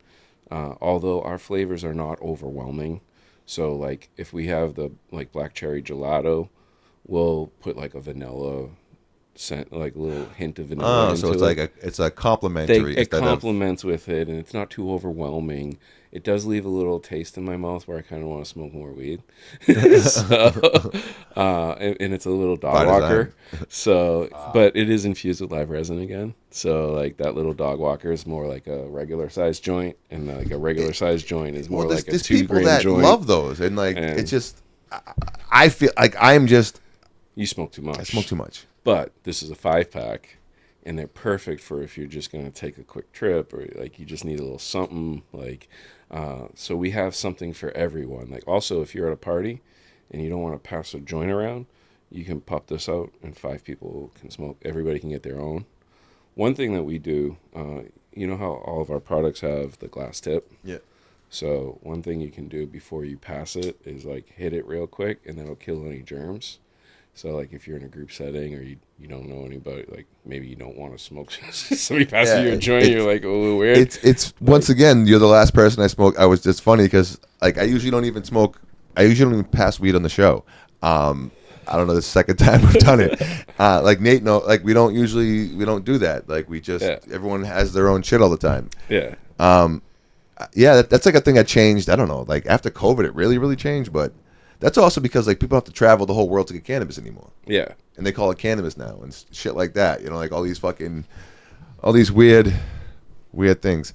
Although our flavors are not overwhelming. So like if we have the like black cherry gelato, we'll put like a vanilla scent, like a little hint of vanilla into so it's it. like it's a complimentary. It complements with it, and it's not too overwhelming. It does leave a little taste in my mouth where I kind of want to smoke more weed. So, and it's a little dog walker. So, but it is infused with live resin again. So, like that little dog walker is more like a regular size joint, and like a regular size joint is more like a 2 gram that joint. love those, and like And- it's just, I feel like I'm just, You smoke too much. I smoke too much. But this is a 5-pack, and they're perfect for if you're just going to take a quick trip or like you just need a little something. Like, so we have something for everyone. Like, also, if you're at a party and you don't want to pass a joint around, you can pop this out, and 5 people can smoke. Everybody can get their own. One thing that we do, you know how all of our products have the glass tip? Yeah. So one thing you can do before you pass it is like hit it real quick, and that'll kill any germs. So, like, if you're in a group setting or you don't know anybody, like, maybe you don't want to smoke. Somebody passes you a joint, you're like, oh, weird. It's once again, you're the last person I smoke. I was just funny because, like, I usually don't even smoke. I usually don't even pass weed on the show. I don't know, the second time we've done it. Like, Nate, no, like, we don't do that. Like, we just, everyone has their own shit all the time. Yeah. Yeah, that's like a thing that changed. I don't know, like, after COVID, it really, really changed, but that's also because like people have to travel the whole world to get cannabis anymore. Yeah. And they call it cannabis now and shit like that. You know, like all these weird things.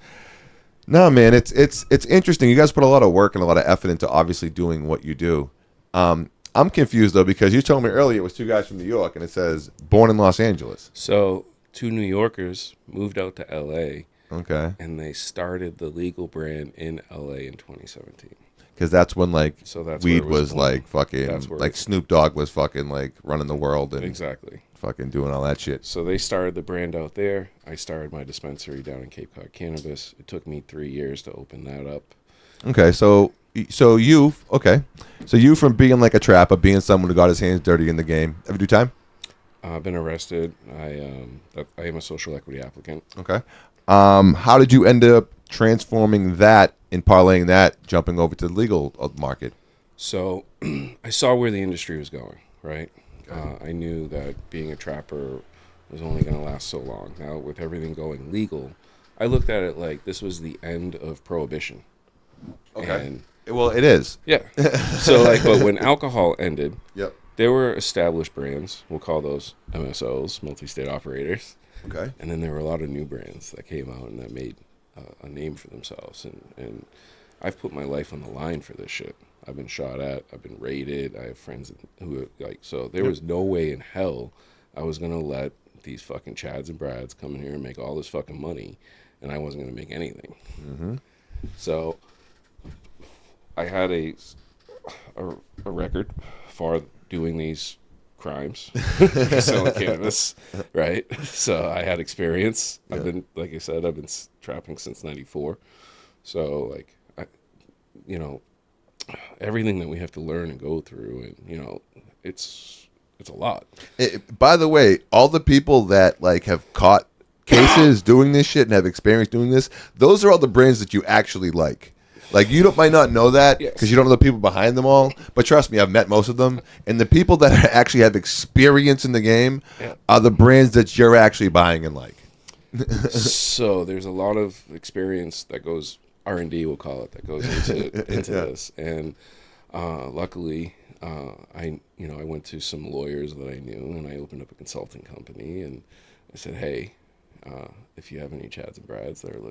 No, man, it's interesting. You guys put a lot of work and a lot of effort into obviously doing what you do. I'm confused though because you told me earlier it was 2 guys from New York and it says born in Los Angeles. So 2 New Yorkers moved out to LA. Okay. And they started the legal brand in LA in 2017. Because that's when like so that's weed where it was like fucking like Snoop Dogg was fucking like running the world and exactly fucking doing all that shit. So they started the brand out there. I started my dispensary down in Cape Cod Cannabis. It took me 3 years to open that up. Okay, so you from being like a trapper, being someone who got his hands dirty in the game, ever do time? I've been arrested. I am a social equity applicant. Okay. How did you end up transforming that and parlaying that, jumping over to the legal market? So I saw where the industry was going, right? I knew that being a trapper was only going to last so long. Now, with everything going legal, I looked at it like this was the end of prohibition. Okay. And, well, it is. yeah. So, like, but when alcohol ended, Yep. there were established brands. We'll call those MSOs, multi-state operators. Okay. And then there were a lot of new brands that came out and that made a name for themselves. And I've put my life on the line for this shit. I've been shot at. I've been raided. I have friends who like, so there was no way in hell I was going to let these fucking Chads and Brads come in here and make all this fucking money, and I wasn't going to make anything. Mm-hmm. So I had a record for doing these crimes, selling cannabis, right? So I had experience. Yeah. I've been, like I said, I've been trapping since '94. So, like, everything that we have to learn and go through, and it's a lot. By the way, all the people that like have caught cases doing this shit and have experience doing this, those are all the brands that you actually like. Like, you might not know that because you don't know the people behind them all, but trust me, I've met most of them, and the people that actually have experience in the game are the brands that you're actually buying and like. So there's a lot of experience that goes R&D, we'll call it, that goes into this, and luckily, I went to some lawyers that I knew, and I opened up a consulting company, and I said, hey, if you have any Chads and Brads that are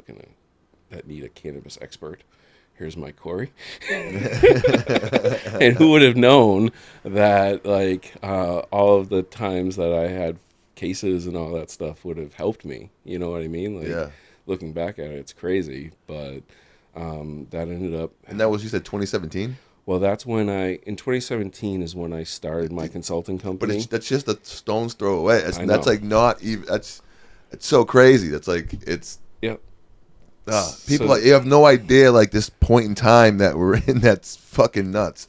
that need a cannabis expert, here's my Corey. And who would have known that, like, all of the times that I had cases and all that stuff would have helped me. You know what I mean? Like, looking back at it, it's crazy, but that ended up. And that was, you said, 2017? Well, that's when in 2017 is when I started my consulting company. But that's just a stone's throw away. That's like not even, it's so crazy. That's like, it's. Yep. People, you have no idea, like, this point in time that we're in, that's fucking nuts.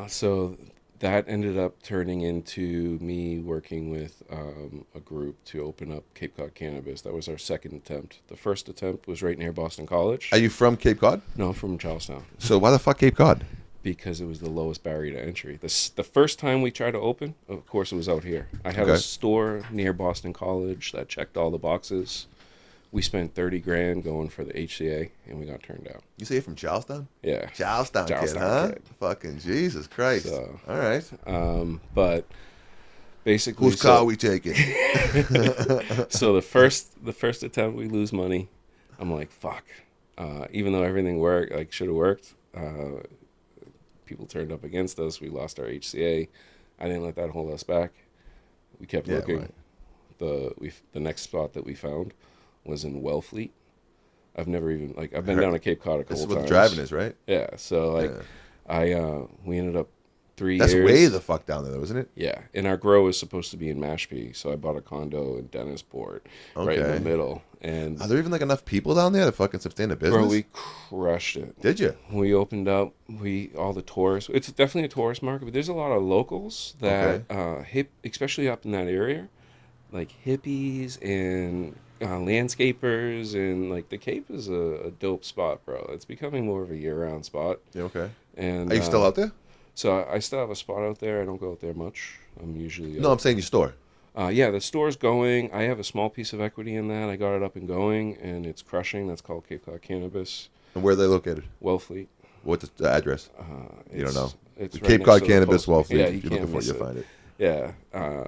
So that ended up turning into me working with a group to open up Cape Cod Cannabis. That was our second attempt. The first attempt was right near Boston College. Are you from Cape Cod? No, I'm from Charlestown. So why the fuck Cape Cod? Because it was the lowest barrier to entry. The first time we tried to open, of course, it was out here. I had a store near Boston College that checked all the boxes. We spent $30,000 going for the HCA, and we got turned down. You say you're from Charlestown? Yeah. Charlestown kid, huh? Kid. Fucking Jesus Christ. So, all right. But basically, whose car we taking? So the first attempt, we lose money. I'm like, fuck. Even though everything should have worked, people turned up against us. We lost our HCA. I didn't let that hold us back. We kept looking. Right. The next spot that we found was in Wellfleet. I've never even, I've been down to Cape Cod a couple times. This is what the driving is, right? Yeah. So we ended up 3 years. That's way the fuck down there, though, isn't it? Yeah. And our grow is supposed to be in Mashpee, so I bought a condo in Dennisport, right in the middle. And are there even enough people down there to fucking sustain a business? Bro, we crushed it. Did you? We opened up. All the tourists. It's definitely a tourist market, but there's a lot of locals that especially up in that area, like hippies and landscapers, and like the Cape is a dope spot, bro. It's becoming more of a year-round spot. Yeah, okay. And are you still out there? So I still have a spot out there. I don't go out there much. I'm usually I'm saying your store. Yeah, the store's going. I have a small piece of equity in that. I got it up and going, and it's crushing. That's called Cape Cod Cannabis. And where are they located? Wellfleet. What's the address? You don't know. It's Cape right Cod Cannabis, Wellfleet. Yeah, if you're looking for it, you'll find it. Yeah.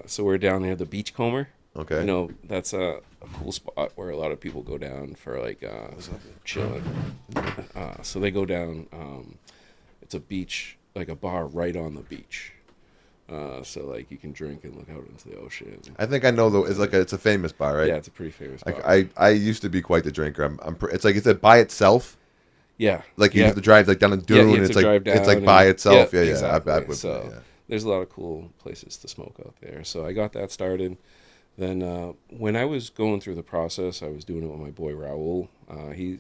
So we're down near the Beachcomber. Okay. That's a cool spot where a lot of people go down for chilling. So they go down. It's a beach, like a bar right on the beach. So you can drink and look out into the ocean. I think I know though. It's a famous bar, right? Yeah, it's a pretty famous bar. I used to be quite the drinker. It's like it's by itself. Yeah. Like you have to drive down a dune. Yeah, it's like by itself. Yeah, exactly. there's a lot of cool places to smoke out there. So I got that started. Then when I was going through the process, I was doing it with my boy Raul.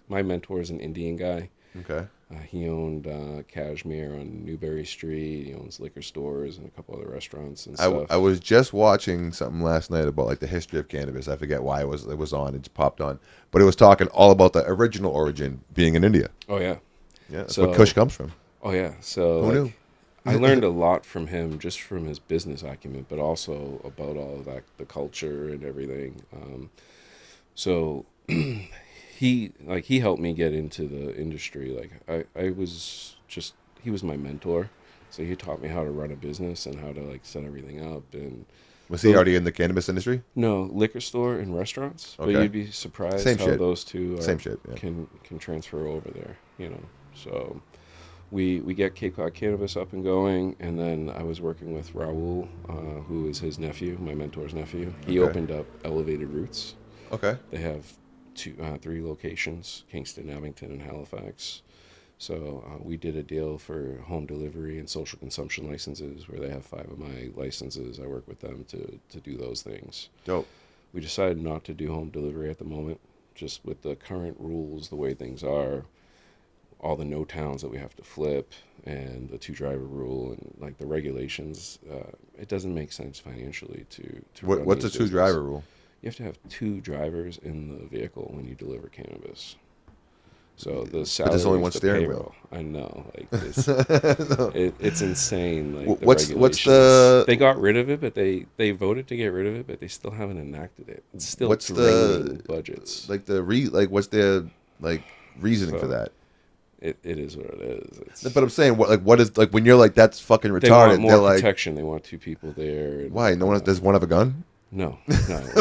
My mentor is an Indian guy. Okay. He owned Cashmere on Newberry Street. He owns liquor stores and a couple other restaurants and stuff. I was just watching something last night about like the history of cannabis. I forget why it was on. It just popped on, but it was talking all about the original origin being in India. Oh yeah, yeah. That's where Kush comes from. Oh yeah. So who knew? I learned a lot from him, just from his business acumen, but also about all of that, the culture and everything. So he helped me get into the industry. Like he was my mentor. So he taught me how to run a business and how to like set everything up. And was he already in the cannabis industry? No, liquor store and restaurants. Okay. But you'd be surprised Same how shit. those two Same shit, yeah. can transfer over there. So we get Cape Cod Cannabis up and going, and then I was working with Raul, who is his nephew, my mentor's nephew. He opened up Elevated Roots. Okay. They have 3 locations: Kingston, Abington, and Halifax. So we did a deal for home delivery and social consumption licenses, where they have 5 of my licenses. I work with them to do those things. Dope. We decided not to do home delivery at the moment, just with the current rules, the way things are, all the no towns that we have to flip, and the 2-driver rule, and like the regulations. It doesn't make sense financially to What's a 2-driver rule? You have to have 2 drivers in the vehicle when you deliver cannabis. So the salary, but there's only one the steering payroll. wheel. I know, like it's insane. Like what's they got rid of it, but they voted to get rid of it, but they still haven't enacted it. It's still draining budgets. Like what's the reasoning for that? It is what it is. But I'm saying, what is like when you're like that's fucking retarded? They want more They're protection. They want 2 people there. And, why? Does one have a gun? No. We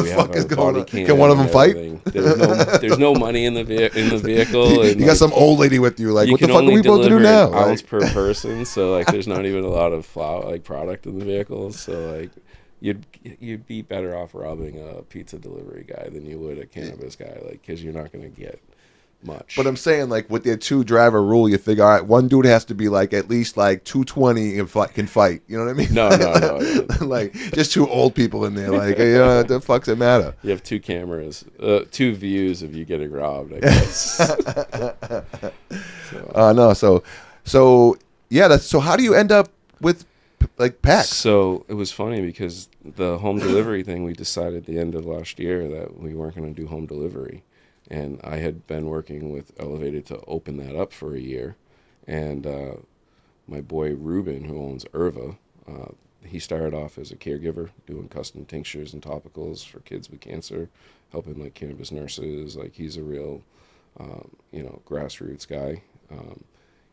have a body cam. Can one of them fight? There's no money in the vehicle. And you got some old lady with you. Like, what the fuck are we supposed to do now? Ounce per person. So like, there's not even a lot of product in the vehicles. So like, you'd be better off robbing a pizza delivery guy than you would a cannabis guy. Like, because you're not going to get much. But I'm saying, like, with their 2-driver rule, you figure, all right, one dude has to be like at least like 220 and can fight. You know what I mean? No. Like, just 2 old people in there. Like, what the fuck's it matter? You have 2 cameras, 2 views of you getting robbed, I guess. So yeah. So how do you end up with like Packs? So it was funny because the home delivery thing, we decided at the end of last year that we weren't going to do home delivery. And I had been working with Elevated to open that up for a year. And my boy Ruben, who owns Irva, he started off as a caregiver, doing custom tinctures and topicals for kids with cancer, helping like cannabis nurses. Like he's a real, grassroots guy.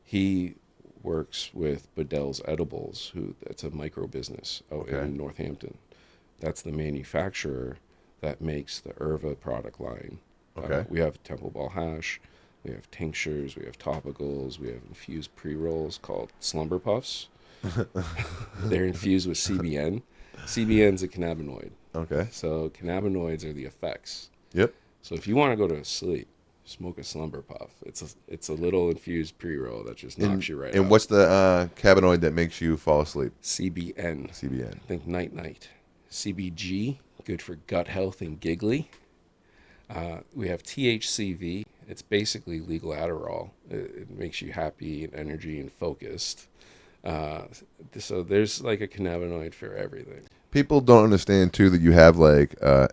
He works with Bedell's Edibles, that's a micro business out in Northampton. That's the manufacturer that makes the Irva product line. Okay. We have Temple Ball hash, we have tinctures, we have topicals, we have infused pre-rolls called Slumber Puffs. They're infused with CBN. CBN's a cannabinoid. Okay. So cannabinoids are the effects. Yep. So if you want to go to sleep, smoke a Slumber Puff. It's a little infused pre-roll that just knocks you right out. And what's the cannabinoid that makes you fall asleep? CBN. Think night. CBG, good for gut health and giggly. We have THCV. It's basically legal Adderall. It makes you happy and energy and focused. So there's like a cannabinoid for everything. People don't understand too that you have like a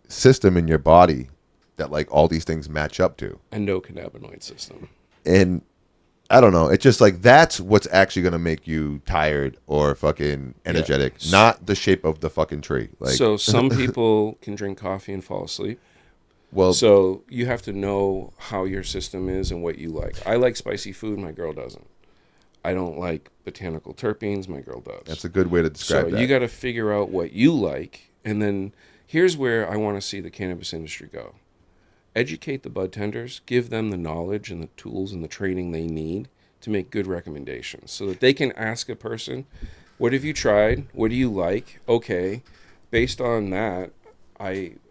system in your body that like all these things match up to. Endocannabinoid system. And I don't know. It's just like that's what's actually going to make you tired or fucking energetic, not the shape of the fucking tree. Like, so some people can drink coffee and fall asleep. Well, so you have to know how your system is and what you like. I like spicy food. My girl doesn't. I don't like botanical terpenes. My girl does. That's a good way to describe that. So you got to figure out what you like. And then here's where I want to see the cannabis industry go. Educate the bud tenders. Give them the knowledge and the tools and the training they need to make good recommendations so that they can ask a person, what have you tried? What do you like? Okay, based on that,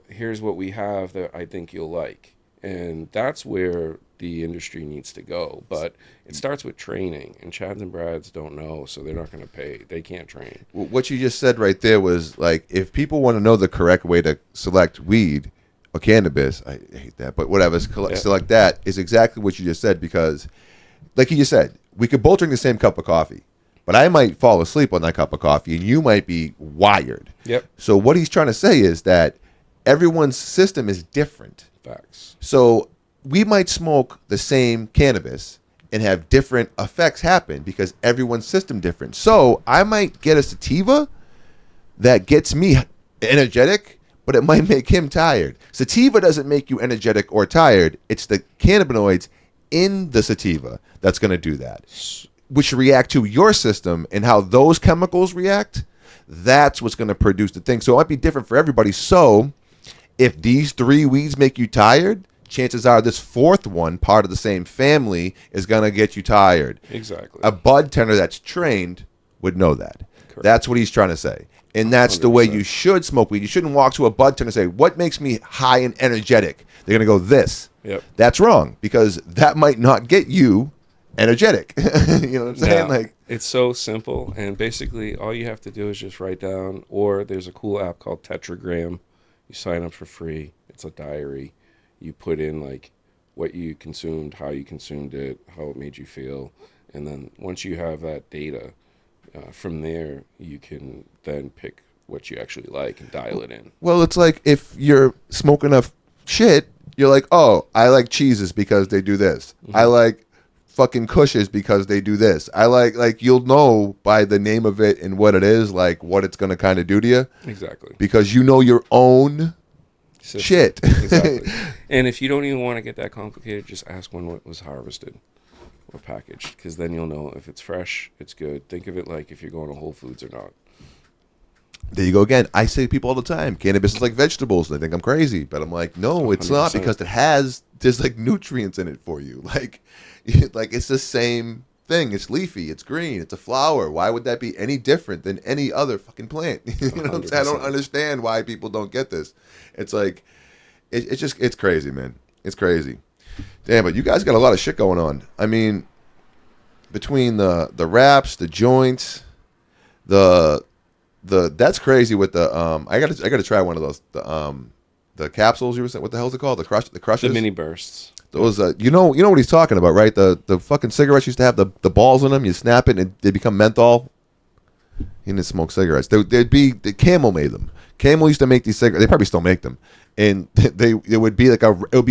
here's what we have that I think you'll like. And that's where the industry needs to go. But it starts with training, and Chads and Brads don't know, so they're not going to pay. They can't train. What you just said right there was like, if people want to know the correct way to select weed or cannabis, I hate that, but whatever, select that is exactly what you just said, because like you just said, we could both drink the same cup of coffee, but I might fall asleep on that cup of coffee and you might be wired. Yep. So what he's trying to say is that everyone's system is different. Facts. So we might smoke the same cannabis and have different effects happen because everyone's system different. So I might get a sativa that gets me energetic, but it might make him tired. Sativa doesn't make you energetic or tired. It's the cannabinoids in the sativa that's going to do that, which react to your system, and how those chemicals react. That's what's going to produce the thing. So it might be different for everybody. So if these 3 weeds make you tired, chances are this 4th one, part of the same family, is going to get you tired. Exactly. A bud tender that's trained would know that. Correct. That's what he's trying to say. And that's 100%. The way you should smoke weed. You shouldn't walk to a bud tender and say, what makes me high and energetic? They're going to go, this. Yep. That's wrong, because that might not get you energetic. You know what I'm saying? Like, it's so simple, and basically all you have to do is just write down, or there's a cool app called Tetragram. You sign up for free. It's a diary. You put in like what you consumed, how you consumed it, how it made you feel, and then once you have that data, from there you can then pick what you actually like and dial it in. Well, it's like if you're smoking enough shit, you're like, oh, I like cheeses because they do this. Mm-hmm. I like fucking Kushes because they do this. I like you'll know by the name of it and what it is, like what it's going to kind of do to you. Exactly. Because you know your own shit. Exactly. And if you don't even want to get that complicated, just ask when it was harvested or packaged, because then you'll know if it's fresh, it's good. Think of it like if you're going to Whole Foods or not. There you go again. I say to people all the time, cannabis is like vegetables. They think I'm crazy, but I'm like, no, it's 100%. Not, because there's like nutrients in it for you. Like it's the same thing. It's leafy. It's green. It's a flower. Why would that be any different than any other fucking plant? You know what I'm saying? I don't understand why people don't get this. It's like, it's crazy, man. It's crazy. Damn, but you guys got a lot of shit going on. I mean, between the wraps, the joints, that's crazy with the I gotta try one of those, the capsules you were saying. What the hell is it called? The crushes? The mini bursts. Those you know what he's talking about, right? The fucking cigarettes used to have the balls in them. You snap it and they become menthol. He didn't smoke cigarettes. The Camel made them. Camel used to make these cigarettes. They probably still make them. And it would be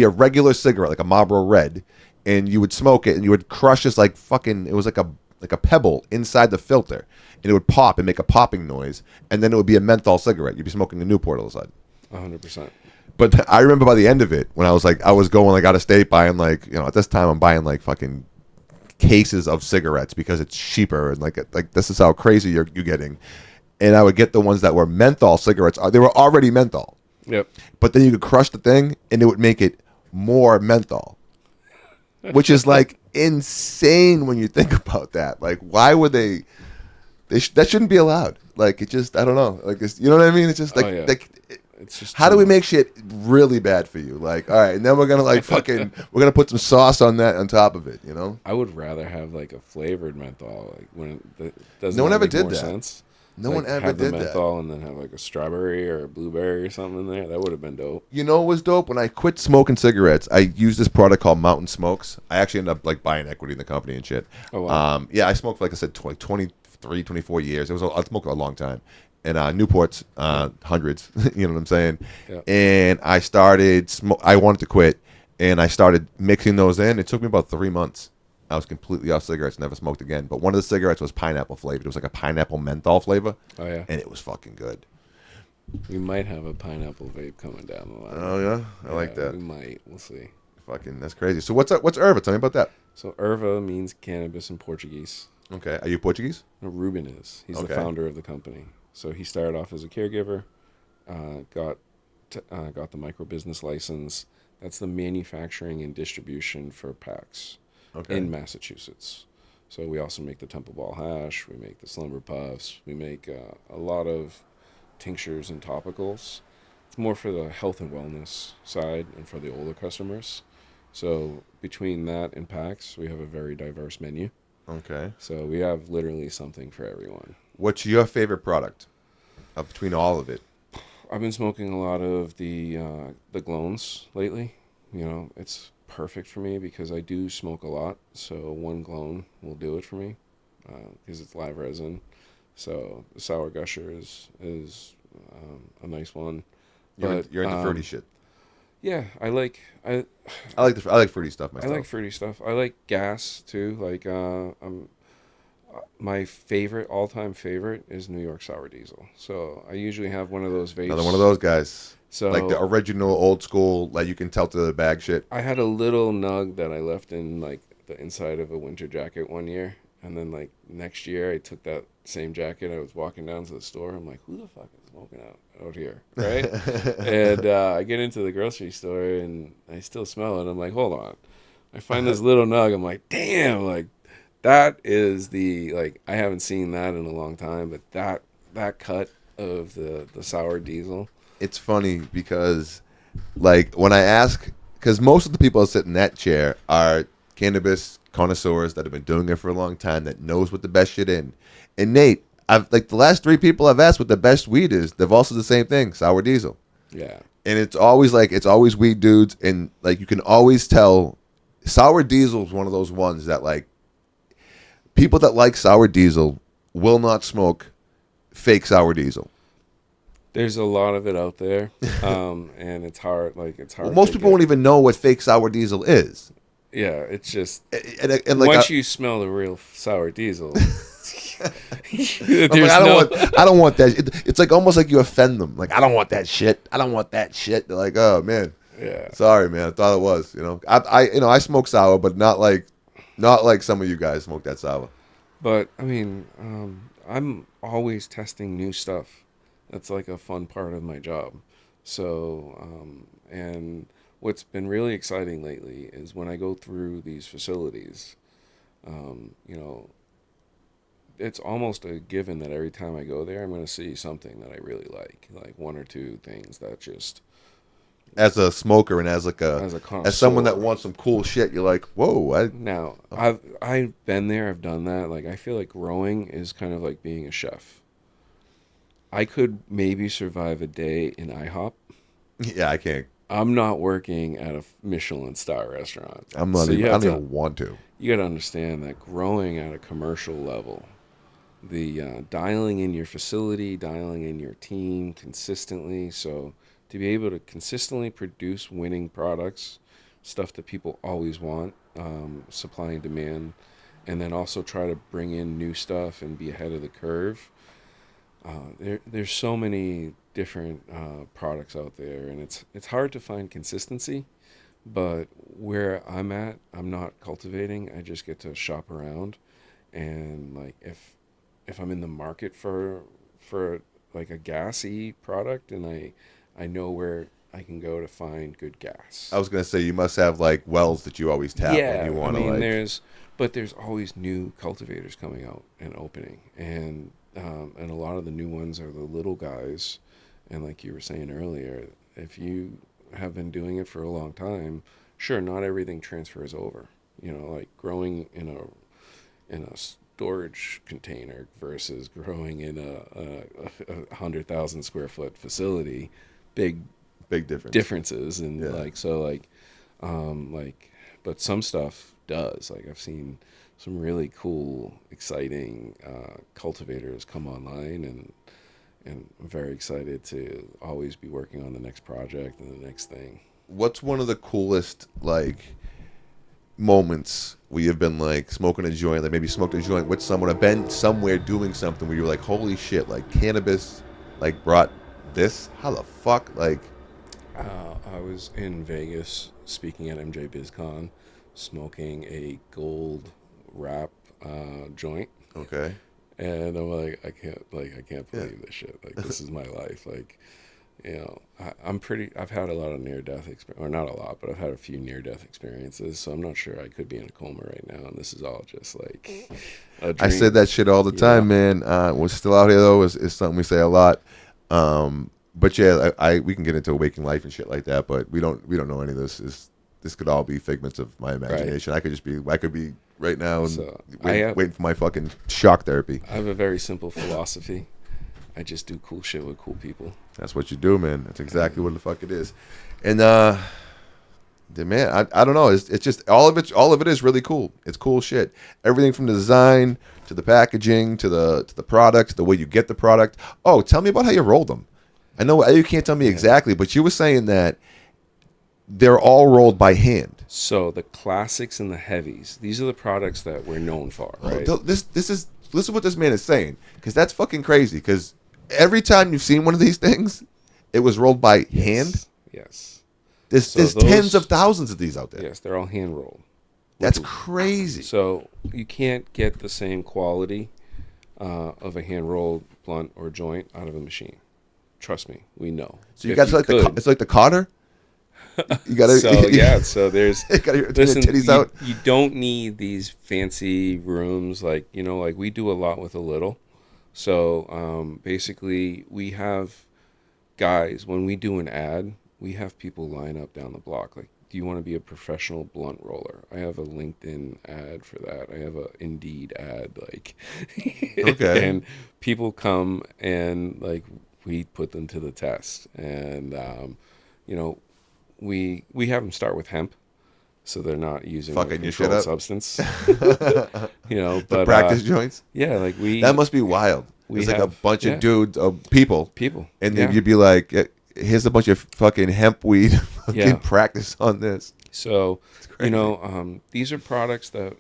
a regular cigarette, like a Marlboro Red, and you would smoke it and you would crush this like fucking, it was like a pebble inside the filter, and it would pop and make a popping noise, and then it would be a menthol cigarette. You'd be smoking a Newport all of a sudden. 100%. But I remember by the end of it, when I was going like out of state buying like, at this time I'm buying like fucking cases of cigarettes because it's cheaper, and like this is how crazy you're getting. And I would get the ones that were menthol cigarettes. They were already menthol. Yep. But then you could crush the thing and it would make it more menthol, which is like insane when you think about that. Like, why would they that shouldn't be allowed. Like, it just, I don't know. Like, it's, you know what I mean? It's just like, it's just how do we make shit really bad for you? Like, all right, and then we're gonna like fucking, we're gonna put some sauce on that on top of it. You know? I would rather have like a flavored menthol. Like when it doesn't. No one ever did more that. Sense. No like one ever have did the menthol and then have like a strawberry or a blueberry or something in there. That would have been dope. You know what was dope? When I quit smoking cigarettes, I used this product called Mountain Smokes. I actually ended up like buying equity in the company and shit. Oh wow. Yeah, I smoked like I said 23, 24 years. I smoked for a long time. And Newports, hundreds, you know what I'm saying? Yeah. And I started, I wanted to quit, and I started mixing those in. It took me about 3 months. I was completely off cigarettes, never smoked again. But one of the cigarettes was pineapple flavored. It was like a pineapple menthol flavor. Oh, yeah. And it was fucking good. We might have a pineapple vape coming down the line. Oh, yeah? I like that. We might. We'll see. Fucking, that's crazy. So what's Erva? Tell me about that. So Erva means cannabis in Portuguese. Okay. Are you Portuguese? No, Ruben is. He's the founder of the company. So he started off as a caregiver, got the micro business license. That's the manufacturing and distribution for Packs in Massachusetts. So we also make the Temple Ball hash. We make the Slumber Puffs. We make a lot of tinctures and topicals. It's more for the health and wellness side and for the older customers. So between that and Packs, we have a very diverse menu. Okay. So we have literally something for everyone. What's your favorite product between all of it? I've been smoking a lot of the GLONES lately. You know, it's perfect for me because I do smoke a lot. So one GLONE will do it for me because it's live resin. So the Sour Gusher is a nice one. You're into fruity shit. Yeah, I like I like fruity stuff myself. I like fruity stuff. I like gas too. Like my favorite all time favorite is New York Sour Diesel. So I usually have one of those vapes. Another one of those guys. So like the original old school, like you can tell to the bag shit. I had a little nug that I left in like the inside of a winter jacket one year, and then like next year I took that same jacket. I was walking down to the store. I'm like, who the fuck is smoking out here, right? And I get into the grocery store and I still smell it. I'm like, hold on. I find this little nug. I'm like, damn, like that is the like I haven't seen that in a long time, but that cut of the sour diesel. It's funny because, like, when I ask, because most of the people that sit in that chair are cannabis connoisseurs that have been doing it for a long time, that knows what the best shit in. And Nate, I've like the last 3 people I've asked what the best weed is, they've all said the same thing: sour diesel. Yeah. And it's always weed dudes, and like you can always tell, sour diesel is one of those ones that like people that like sour diesel will not smoke fake sour diesel. There's a lot of it out there, and it's hard. Like it's hard. Well, most people won't even know what fake sour diesel is. Yeah, it's just and like once you smell the real sour diesel, I don't want that. It's like almost like you offend them. Like I don't want that shit. I don't want that shit. They're like, oh man, yeah, sorry man. I thought it was. You know, I smoke sour, but not like some of you guys smoke that sour. But I mean, I'm always testing new stuff. That's like a fun part of my job. So, and what's been really exciting lately is when I go through these facilities, you know, it's almost a given that every time I go there, I'm going to see something that I really like 1 or 2 things that just. As a smoker and as someone that wants some cool shit, you're like, whoa. Now, I've been there, I've done that. Like I feel like growing is kind of like being a chef. I could maybe survive a day in IHOP. Yeah, I can't. I'm not working at a Michelin star restaurant. I'm not. I don't even want to. You got to understand that growing at a commercial level, the dialing in your facility, dialing in your team consistently. So to be able to consistently produce winning products, stuff that people always want, supply and demand, and then also try to bring in new stuff and be ahead of the curve. There's so many different products out there, and it's hard to find consistency. But where I'm at, I'm not cultivating. I just get to shop around, and like if I'm in the market for like a gassy product, and I know where I can go to find good gas. I was gonna say you must have like wells that you always tap when you want to. I mean, there's always new cultivators coming out and opening, and a lot of the new ones are the little guys. And like you were saying earlier, if you have been doing it for a long time, sure, not everything transfers over. You know, like growing in a storage container versus growing in a 100,000 square foot facility, big differences. And but some stuff does. Like I've seen some really cool, exciting cultivators come online, and I'm very excited to always be working on the next project and the next thing. What's one of the coolest like moments where you've been like smoking a joint, like maybe smoked a joint with someone, or been somewhere doing something where you're like, holy shit, like cannabis like brought this? How the fuck? Like I was in Vegas speaking at MJ BizCon, smoking a gold wrap joint. Okay. And I'm like, I can't believe this shit. Like, this is my life. Like, you know, I've had a lot of near-death experience, or not a lot, but I've had a few near-death experiences. So I'm not sure I could be in a coma right now. And this is all just like a dream. I said that shit all the time, man. We're still out here though. Is something we say a lot. But yeah, we can get into waking life and shit like that. But we don't know any of this. This this could all be figments of my imagination. I could be right now and waiting for my fucking shock therapy. I have a very simple philosophy. I just do cool shit with cool people. That's what you do, man. That's exactly what the fuck it is. And man, I don't know. It's just all of it is really cool. It's cool shit. Everything from the design to the packaging to the product, the way you get the product. Oh, tell me about how you rolled them. I know you can't tell me exactly, but you were saying that they're all rolled by hand. So the classics and the heavies, these are the products that we're known for, right? Listen what this man is saying, because that's fucking crazy. Because every time you've seen one of these things, it was rolled by hand. Yes. There's tens of thousands of these out there. Yes, they're all hand rolled. That's crazy. So you can't get the same quality of a hand rolled blunt or joint out of a machine. Trust me, we know. So you guys it's like the Cotter. You gotta so there's listen, you don't need these fancy rooms like we do a lot with a little. So basically we have guys, when we do an ad, we have people line up down the block like, do you want to be a professional blunt roller? I have a LinkedIn ad for that. I have a Indeed ad, like okay. And people come and like we put them to the test, and we have them start with hemp, so they're not using a controlled substance. The practice joints. Yeah, like that must be wild. It's like a bunch of dudes, people, and then you'd be like, "Here's a bunch of fucking hemp weed, fucking practice on this." So these are products that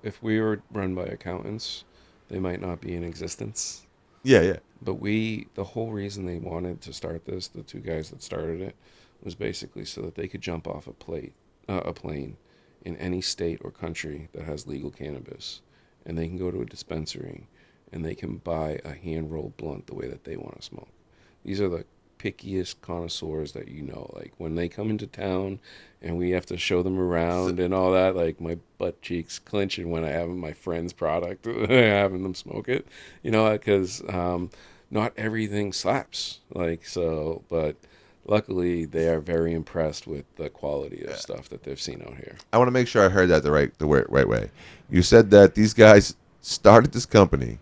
if we were run by accountants, they might not be in existence. Yeah. But the whole reason they wanted to start this, the two guys that started it, was basically so that they could jump off a plane in any state or country that has legal cannabis, and they can go to a dispensary and they can buy a hand-rolled blunt the way that they want to smoke. These are the pickiest connoisseurs that like when they come into town and we have to show them around and all that, like my butt cheeks clenching when I have my friend's product having them smoke it, because not everything slaps, but luckily they are very impressed with the quality of stuff that they've seen out here. I want to make sure I heard that the right way. You said that these guys started this company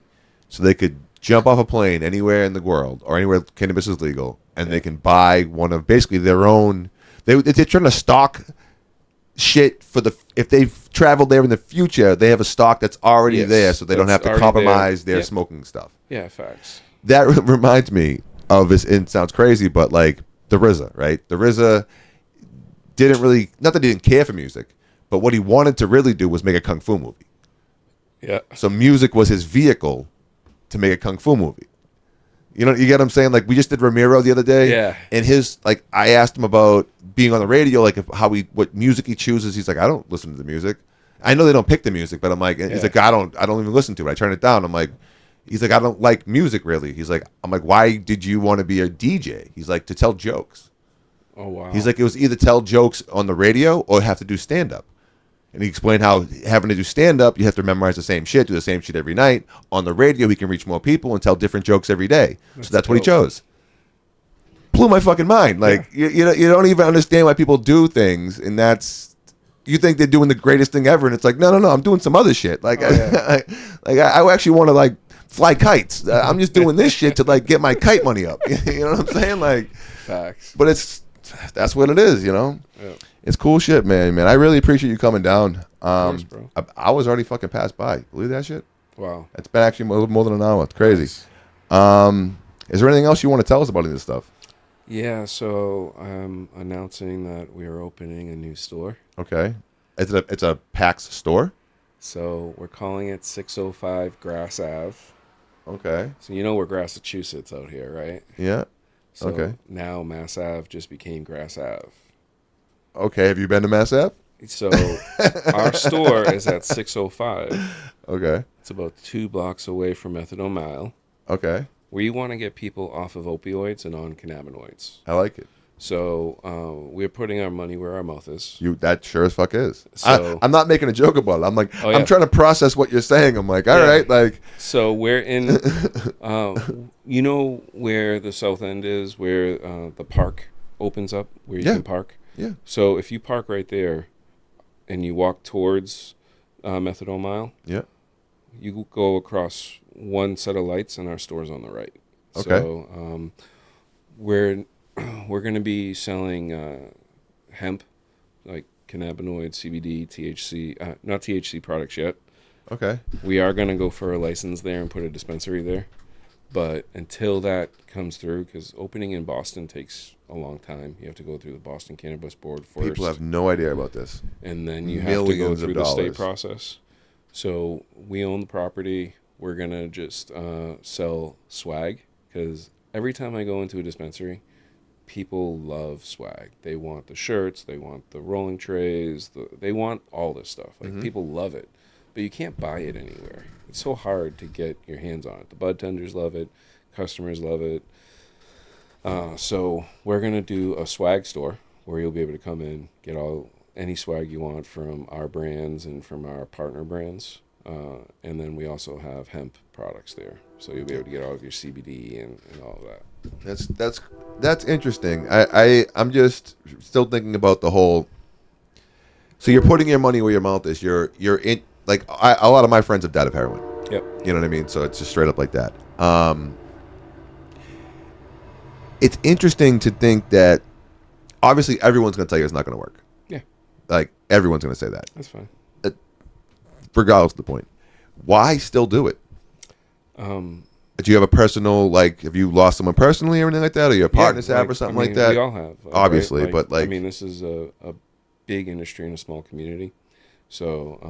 so they could jump off a plane anywhere in the world or anywhere cannabis is legal, and they can buy one of basically their own. They're trying to stock shit if they've traveled there in the future, they have a stock that's already there, so they don't have to compromise their smoking stuff. Yeah, facts. That reminds me of this. It sounds crazy, but like the RZA, right? The RZA didn't really, not that he didn't care for music, but what he wanted to really do was make a kung fu movie. Yeah. So music was his vehicle to make a kung fu movie. You get what I'm saying? Like we just did Ramiro the other day. Yeah. And I asked him about being on the radio, like what music he chooses. He's like, I don't listen to the music. I know they don't pick the music, but I'm like, he's like, I don't even listen to it. I turn it down. I'm like, he's like, I don't like music really. I'm like, why did you want to be a DJ? He's like, to tell jokes. Oh wow. He's like, it was either tell jokes on the radio or have to do stand up. And he explained how having to do stand-up, you have to memorize the same shit, do the same shit every night. On the radio, he can reach more people and tell different jokes every day. So that's what he chose. Blew my fucking mind. Like, you don't even understand why people do things, and you think they're doing the greatest thing ever, and it's like, no, I'm doing some other shit. Like, I actually want to, like, fly kites. I'm just doing this shit to, like, get my kite money up. You know what I'm saying? Like, facts. But that's what it is, Yeah. It's cool shit, man. I really appreciate you coming down. Of course, bro. I was already fucking passed by. Believe that shit? Wow. It's been actually more than an hour. It's crazy. Nice. Is there anything else you want to tell us about any of this stuff? Yeah, so I'm announcing that we are opening a new store. Okay. It's a Packs store? So we're calling it 605 Grass Ave. Okay. So we're Massachusetts out here, right? Yeah. So okay. Now Mass Ave just became Grass Ave. Okay, have you been to Mass Ave? So our store is at 605. Okay. It's about 2 blocks away from Methadone Mile. Okay. We want to get people off of opioids and on cannabinoids. I like it. So we're putting our money where our mouth is. That sure as fuck is. So, I'm not making a joke about it. I'm like, I'm trying to process what you're saying. I'm like, all right, like. So we're in, where the South End is, where the park opens up, where you can park. Yeah. So if you park right there and you walk towards Methadone Mile, Yeah. you go across one set of lights and our store's on the right. Okay. So we're going to be selling hemp, like cannabinoid, CBD, THC, not THC products yet. Okay. We are going to go for a license there and put a dispensary there. But until that comes through, because opening in Boston takes a long time. You have to go through the Boston Cannabis Board first. People have no idea about this. And then you have to go Millions of through the state dollars. process. So we own the property. We're going to just sell swag, because every time I go into a dispensary, people love swag. They want the shirts. They want the rolling trays. They want all this stuff. Like, people love it. But you can't buy it anywhere. It's so hard to get your hands on it. The bud tenders love it. Customers love it. So we're going to do a swag store where you'll be able to come in, get any swag you want from our brands and from our partner brands. And then we also have hemp products there. So you'll be able to get all of your CBD and all of that. That's interesting. I'm just still thinking about the whole. So you're putting your money where your mouth is. You're in, like, a lot of my friends have died of heroin. Yep. You know what I mean? So it's just straight up like that. It's interesting to think that obviously everyone's going to tell you it's not going to work. Yeah. Like, everyone's going to say that. That's fine. Regardless of the point. Why still do it? Do you have a personal, like, have you lost someone personally or anything like that? Or your partners have or something like that? We all have. Obviously, right? but like. I mean, this is a big industry in a small community. So,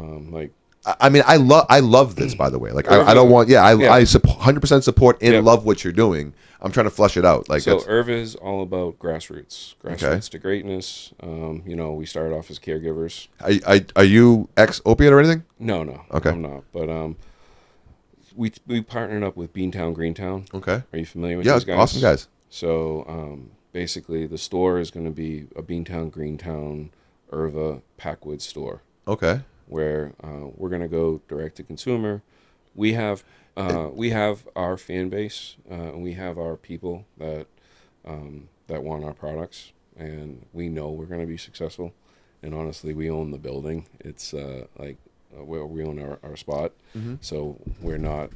I mean, I love this, by the way. Like, I don't want, I 100% support and love what you're doing. I'm trying to flush it out. Like, so Irv is all about grassroots to greatness. We started off as caregivers. Are you ex-opiate or anything? No. Okay. I'm not. But we partnered up with Beantown Greentown. Okay. Are you familiar with these guys? Yeah, awesome guys. So basically, the store is going to be a Beantown Greentown Irva Packwoods store. Okay. Where we're going to go direct to consumer. We have our fan base, and we have our people that want our products, and we know we're going to be successful. And honestly, we own the building. It's where we own our spot, so we're not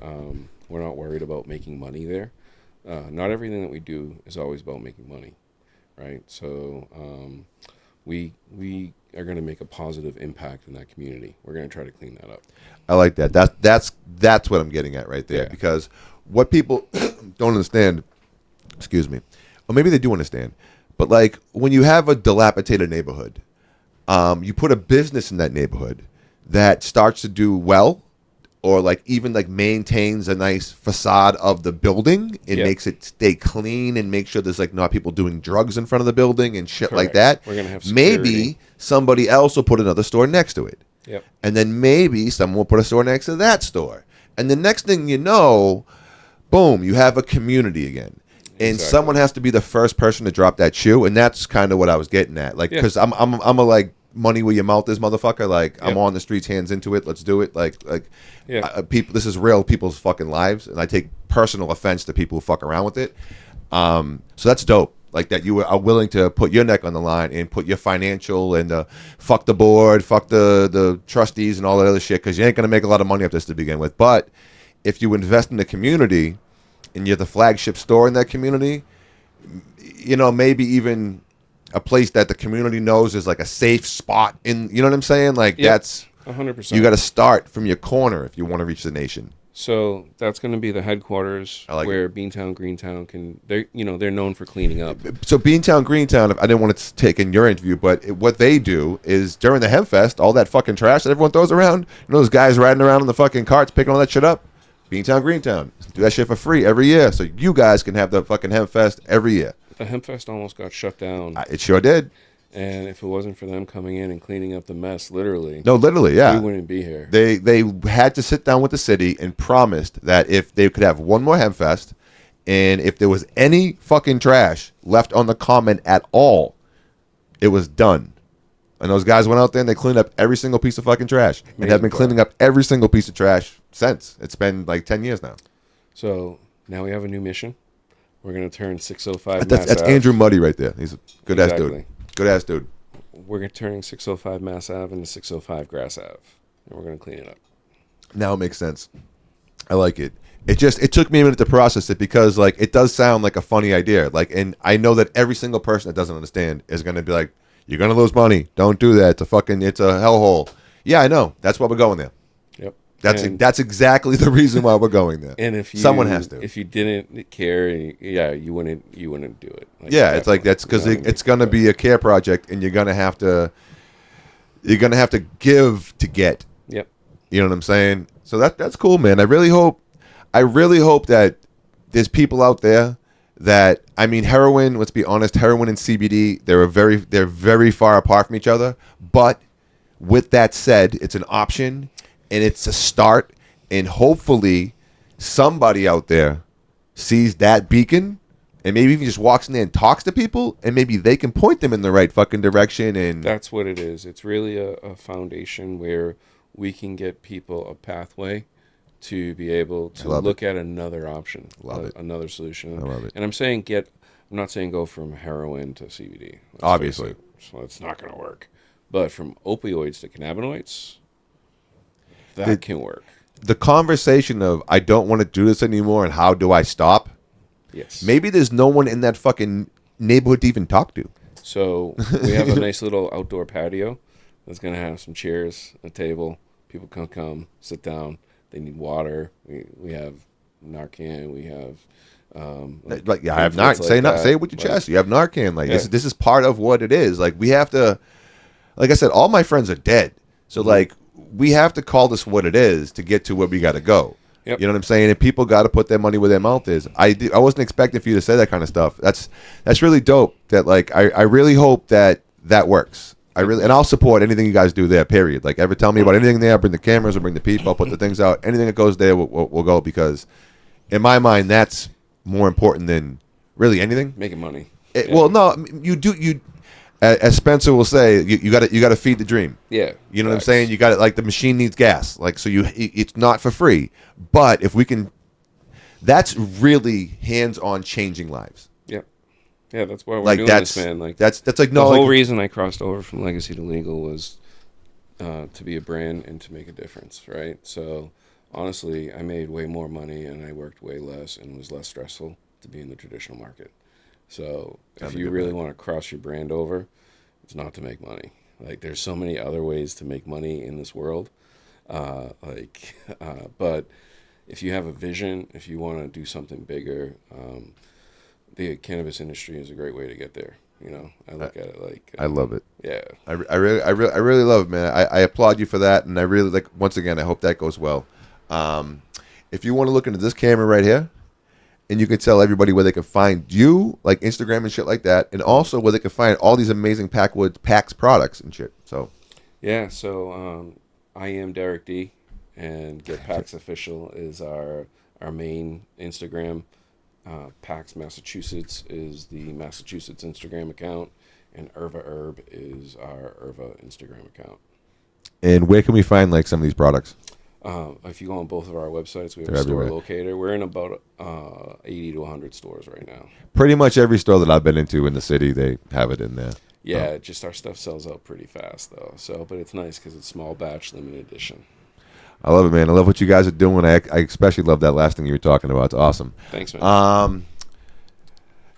worried about making money there. Not everything that we do is always about making money, right? So we are going to make a positive impact in that community. We're going to try to clean that up. I like that. That's what I'm getting at right there. Yeah. Because what people don't understand, excuse me, or maybe they do understand, but like when you have a dilapidated neighborhood, you put a business in that neighborhood that starts to do well, or like even like maintains a nice facade of the building and makes it stay clean and make sure there's like not people doing drugs in front of the building and shit like that. We're gonna have security. Maybe somebody else will put another store next to it. Yep. And then maybe someone will put a store next to that store. And the next thing you know, boom, you have a community again. And someone has to be the first person to drop that shoe. And that's kind of what I was getting at. Like, because I'm a like, money where your mouth is, motherfucker. Like, I'm on the streets, hands into it. Let's do it. People. This is real people's fucking lives, and I take personal offense to people who fuck around with it. So that's dope. Like that, you are willing to put your neck on the line and put your financial and fuck the board, fuck the trustees and all that other shit, because you ain't gonna make a lot of money off this to begin with. But if you invest in the community and you're the flagship store in that community, maybe even a place that the community knows is like a safe spot in, you know what I'm saying? Like that's 100%. You got to start from your corner if you want to reach the nation. So that's going to be the headquarters where Beantown Greentown they're known for cleaning up. So Beantown Greentown, I didn't want to take in your interview, but what they do is during the Hemp Fest, all that fucking trash that everyone throws around, those guys riding around in the fucking carts picking all that shit up. Beantown Greentown, do that shit for free every year, so you guys can have the fucking Hemp Fest every year. The Hemp Fest almost got shut down. It sure did. And if it wasn't for them coming in and cleaning up the mess, literally, yeah, we wouldn't be here. They had to sit down with the city and promised that if they could have one more Hemp Fest, and if there was any fucking trash left on the common at all, it was done. And those guys went out there and they cleaned up every single piece of fucking trash. Amazing, and have been cleaning up every single piece of trash since. It's been like 10 years now. So now we have a new mission. We're going to turn 605 That's Mass Ave. Andrew Muddy right there. He's a good-ass dude. Good-ass dude. we're turning 605 Mass Ave into 605 Grass Ave, and we're gonna clean it up. Now it makes sense. I like it. It took me a minute to process it because like it does sound like a funny idea. Like, and I know that every single person that doesn't understand is gonna be like, "You're gonna lose money. Don't do that. It's a hellhole." Yeah, I know. That's why we're going there. Yep. That's exactly the reason why we're going there. And if someone has to, if you didn't care, you wouldn't do it. Like, yeah, it's like that's because it's gonna be a care project, and you're gonna have to give to get. Yep. You know what I'm saying? So that's cool, man. I really hope that there's people out there that, I mean, heroin. Let's be honest, heroin and CBD, they're very far apart from each other. But with that said, it's an option and it's a start, and hopefully somebody out there sees that beacon and maybe even just walks in there and talks to people, and maybe they can point them in the right fucking direction. And that's what it is. It's really a foundation where we can get people a pathway to be able to look at another option, another solution. I love it. And I'm not saying go from heroin to CBD. Obviously. So it's not going to work. But from opioids to cannabinoids, that can work. The conversation of, I don't want to do this anymore and how do I stop? Yes. Maybe there's no one in that fucking neighborhood to even talk to. So we have a nice little outdoor patio that's going to have some chairs, a table. People can come, sit down. They need water. We have Narcan. We have I have Narcan. Say it with your chest. You have Narcan. Like this is part of what it is. Like we have to. Like I said, all my friends are dead. So like we have to call this what it is to get to where we got to go. Yep. You know what I'm saying? And people got to put their money where their mouth is. I wasn't expecting for you to say that kind of stuff. That's really dope. That like I really hope that works. And I'll support anything you guys do there. Period. Like ever tell me about anything there, bring the cameras or bring the people, put the things out. Anything that goes there, we'll go, because in my mind that's more important than really anything. Making money. Well, no, you. As Spencer will say, you got to feed the dream. Yeah, you know what I'm saying. You got it. Like the machine needs gas. Like so, it's not for free. But if we can, that's really hands-on changing lives. Yeah, yeah. That's why we're doing this, man. Like that's like the whole reason I crossed over from legacy to legal was to be a brand and to make a difference, right? So honestly, I made way more money and I worked way less and was less stressful to be in the traditional market. So if you really want to cross your brand over, it's not to make money. Like there's so many other ways to make money in this world. But if you have a vision, if you want to do something bigger, the cannabis industry is a great way to get there. You know, I look at it like I love it. Yeah, I really love it, man. I applaud you for that, and I really like. Once again, I hope that goes well. If you want to look into this camera right here, and you can tell everybody where they can find you, like Instagram and shit like that, and also where they can find all these amazing Packs products and shit. So, yeah. So I am Derek D, and Get Packs Official is our main Instagram. Packs Massachusetts is the Massachusetts Instagram account, and Irva Herb is our Irva Instagram account. And where can we find like some of these products? If you go on both of our websites, we have a store locator. We're in about 80 to 100 stores right now. Pretty much every store that I've been into in the city, they have it in there. Yeah, just our stuff sells out pretty fast though. So, but it's nice because it's small batch, limited edition. I love it, man. I love what you guys are doing. I especially love that last thing you were talking about. It's awesome. Thanks, man.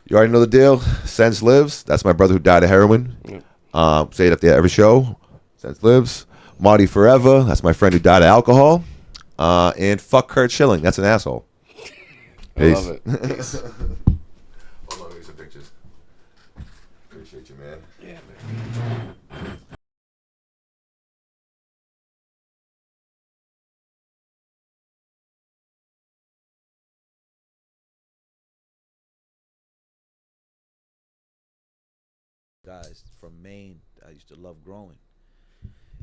You already know the deal. Sense lives. That's my brother who died of heroin. Yep. Say it up there every show. Sense lives. Marty forever. That's my friend who died of alcohol. And fuck Kurt Schilling. That's an asshole. Peace. I love it. Peace. Hold on, give me some pictures. Appreciate you, man. Yeah, man. Guys from Maine, I used to love growing.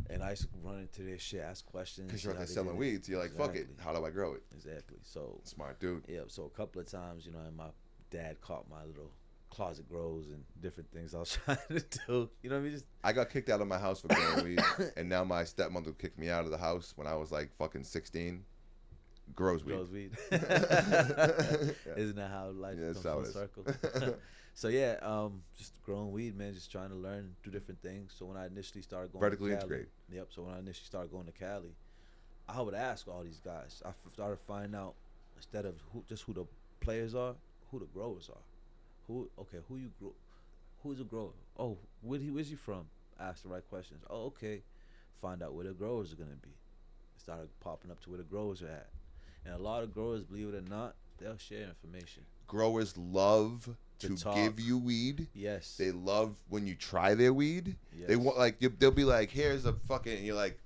And I used to run into this shit, ask questions. Because you're out there selling weeds. You're like, fuck it. How do I grow it? Exactly. So smart dude. Yeah. So a couple of times, and my dad caught my little closet grows and different things I was trying to do. You know what I mean? I got kicked out of my house for growing weed. And now my stepmother kicked me out of the house when I was like fucking 16. grows weed. Grows weed. Isn't that how life Yeah, comes that's how full it is. circle? So yeah, just growing weed, man. Just trying to learn, do different things. So when I initially started going Vertically to Cali, integrate. Yep. So when I initially started going to Cali, I would ask all these guys. I started finding out instead of who the players are, who the growers are. Who you grow? Who's a grower? Oh, where's he from? Ask the right questions. Oh, okay. Find out where the growers are gonna be. Started popping up to where the growers are at, and a lot of growers, believe it or not, they'll share information. Growers love to talk. give you weed. Yes. They love when you try their weed. Yes. They want they'll be like, here's a fucking, and you're like,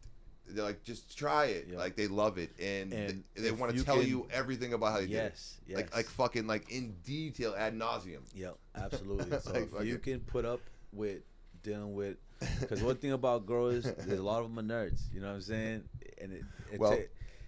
they're like, just try it. Yep. Like they love it, and And they if want to you tell can- you everything about how they Yes, did it. yes. Like fucking like in detail ad nauseum. Yep, absolutely. So Like, if fuck you it. can put up with dealing with, because one thing about growers, there's a lot of them are nerds. You know what I'm saying? And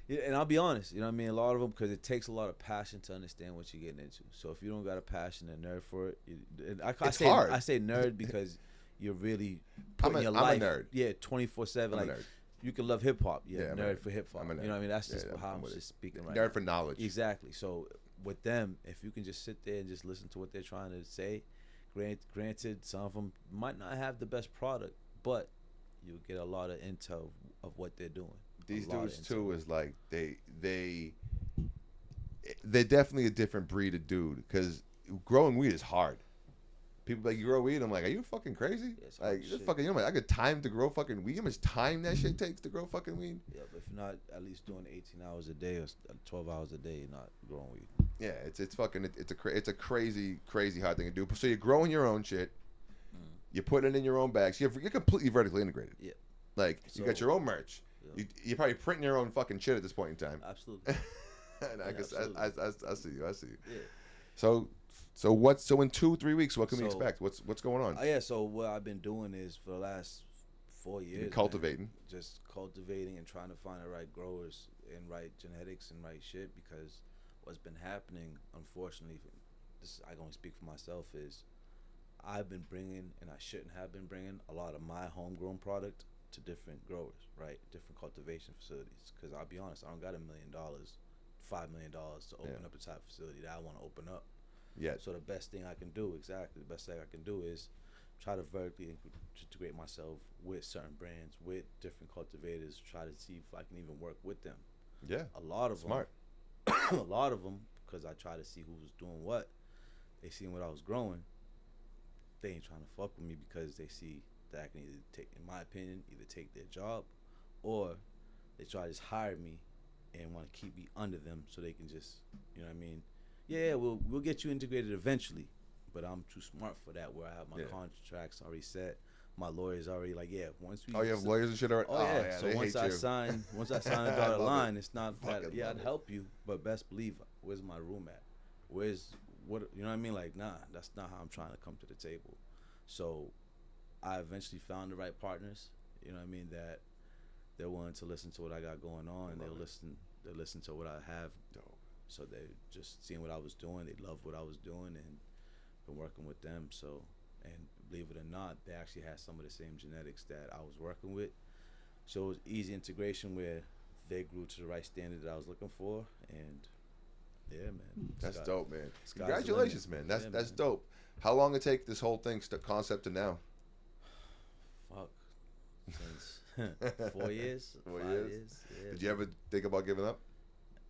and I'll be honest, you know what I mean. A lot of them, because it takes a lot of passion to understand what you're getting into. So if you don't got a passion and nerd for it, It's hard. I say nerd because you're really I'm putting a- your I'm a life, nerd. 24/7. I'm a Like nerd. you can love hip hop, Yeah, I'm a nerd nerd. for hip hop. I'm a You nerd. know what I mean? That's Yeah, just yeah, how I'm I'm with it. just speaking right Nerd now. for knowledge. Exactly. So with them, if you can just sit there and just listen to what they're trying to say, granted, some of them might not have the best product, but you'll get a lot of intel of what they're doing. These A lot of dudes intel. too is like they're definitely a different breed of dude, because growing weed is hard. People like, you grow weed, I'm like, are you fucking crazy? Yeah, it's hard Like, as this shit. fucking, you know, I got time to grow fucking weed. You know how much time that shit takes to grow fucking weed? Yeah, but if you're not at least doing 18 hours a day or 12 hours a day, you're not growing weed. Yeah, it's fucking, it's a crazy hard thing to do. So you're growing your own shit, you're putting it in your own bags. You're completely vertically integrated. Yeah, Like, you got So- your own merch. Yeah. You're probably printing your own fucking shit at this point in time. absolutely. And I Yeah, guess absolutely. I see you. I see you. Yeah. So in 2-3 weeks, what can we So- expect? What's going on? Yeah, so what I've been doing is for the last 4 years, man, Cultivating. just cultivating and trying to find the right growers and right genetics and right shit, because what's been happening, unfortunately, this I can only speak for myself, is I've been bringing, and I shouldn't have been bringing, a lot of my homegrown product to different growers, right? Different cultivation facilities. Because I'll be honest, I don't got $1 million, $5 million to open Yeah. up a type of facility that I want to open up. Yeah. So the best thing I can do, the best thing I can do is try to vertically integrate myself with certain brands, with different cultivators, try to see if I can even work with them. Yeah. A lot of Smart. them, a lot of them, because I try to see who was doing what. They seen what I was growing. They ain't trying to fuck with me because they see that I can either take, in my opinion, either take their job, or they try to just hire me and want to keep me under them so they can just, you know what I mean? Yeah, we'll get you integrated eventually, but I'm too smart for that. Where I have my Yeah. contracts already set, my lawyer's already like, yeah. Once we, Oh, you have lawyers and shit already? Oh yeah. So they once hate I you. sign the I dotted love line, it. it's not Fucking that. Yeah, love I'd it. help you, but best believe, where's my room at? Where's what? You know what I mean? Like, nah, that's not how I'm trying to come to the table. So I eventually found the right partners. You know what I mean? That they're willing to listen to what I got going on, and they'll listen to what I have. Dope. So they just seeing what I was doing. They loved what I was doing, and been working with them. So, and believe it or not, they actually had some of the same genetics that I was working with. So it was easy integration where they grew to the right standard that I was looking for, and yeah, man. That's Sky- dope, man. sky's the Congratulations, limit. man. Yeah, That's man. dope. How long it take this whole thing, concept to now? Fuck. Since 4 years, 4 5 years? years. Yeah, Did you ever think about giving up?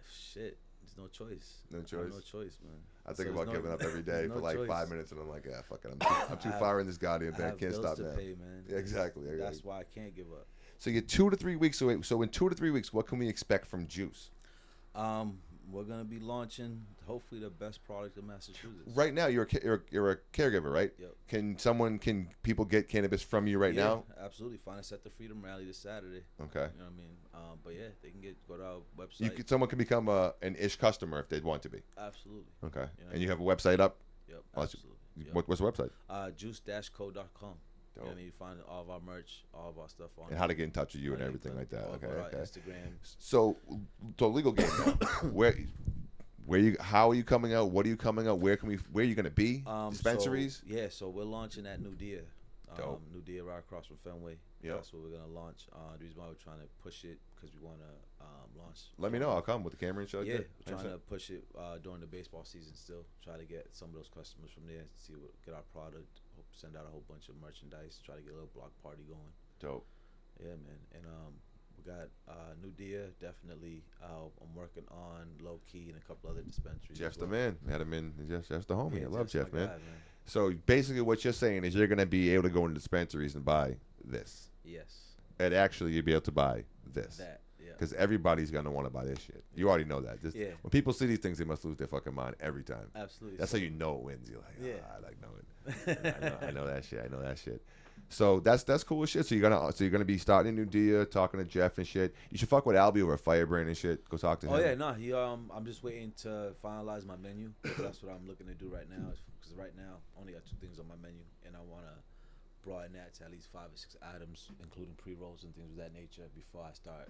Shit, there's no choice. No I have choice? no choice, man. I think So about there's giving up every day no for like choice. 5 minutes, and I'm like, yeah, fuck it. I'm too I have- far in this goddamn I thing. I have can't bills stop to now. pay, man. Yeah, exactly. That's why I can't give up. So you're 2 to 3 weeks away. So in 2 to 3 weeks, what can we expect from Juice? We're gonna be launching hopefully the best product in Massachusetts. Right now, you're a caregiver, right? Yep. Can people get cannabis from you right Yeah, now? absolutely. Find us at the Freedom Rally this Saturday. Okay. You know what I mean? But yeah, they can go to our website. Someone can become an ish customer if they'd want to be. Absolutely. Okay. You know, And you have a website up? Yep. Oh, that's- Absolutely. Yep. What's the website? Juice-co.com. You know what I Dope. mean? You find all of our merch, all of our stuff on And how to get in touch with you and Yeah, everything like that. all Okay. about our Okay. Instagram. So legal game now. How are you coming out? What are you coming out? Where are you gonna be? Dispensaries? So we're launching at New Deer. Dope. New Dia right across from Fenway. Yep. That's what we're gonna launch. The reason why we're trying to push it because we want to launch. Let me know. I'll come with the camera and shit like Yeah, that. we're trying to push it during the baseball season. Still try to get some of those customers from there. See what get our product. Send out a whole bunch of merchandise. Try to get a little block party going. Dope. Yeah, man. And we got New Dia definitely. I'm working on Low Key and a couple other dispensaries. Jeff's as the well. man. We had him in. Jeff's the homie. Yeah, I love Jeff's Jeff, my man. guy, So basically, what you're saying is you're gonna be able to go into dispensaries and buy this, Yes. and actually you'll be able to buy this. That. Yeah. Because everybody's gonna want to buy this shit. You already know that. Yeah. When people see these things, they must lose their fucking mind every time. Absolutely. That's how you know it wins. You're like, Yeah. I like knowing. I know that shit. I know that shit. So that's cool as shit. So you're gonna be starting a New Dia, talking to Jeff and shit. You should fuck with Albie over Firebrand and shit. Go talk to him. Oh yeah, no, he I'm just waiting to finalize my menu. That's what I'm looking to do right now. Because right now I only got 2 things on my menu, and I want to broaden that to at least 5 or 6 items, including pre-rolls and things of that nature, before I start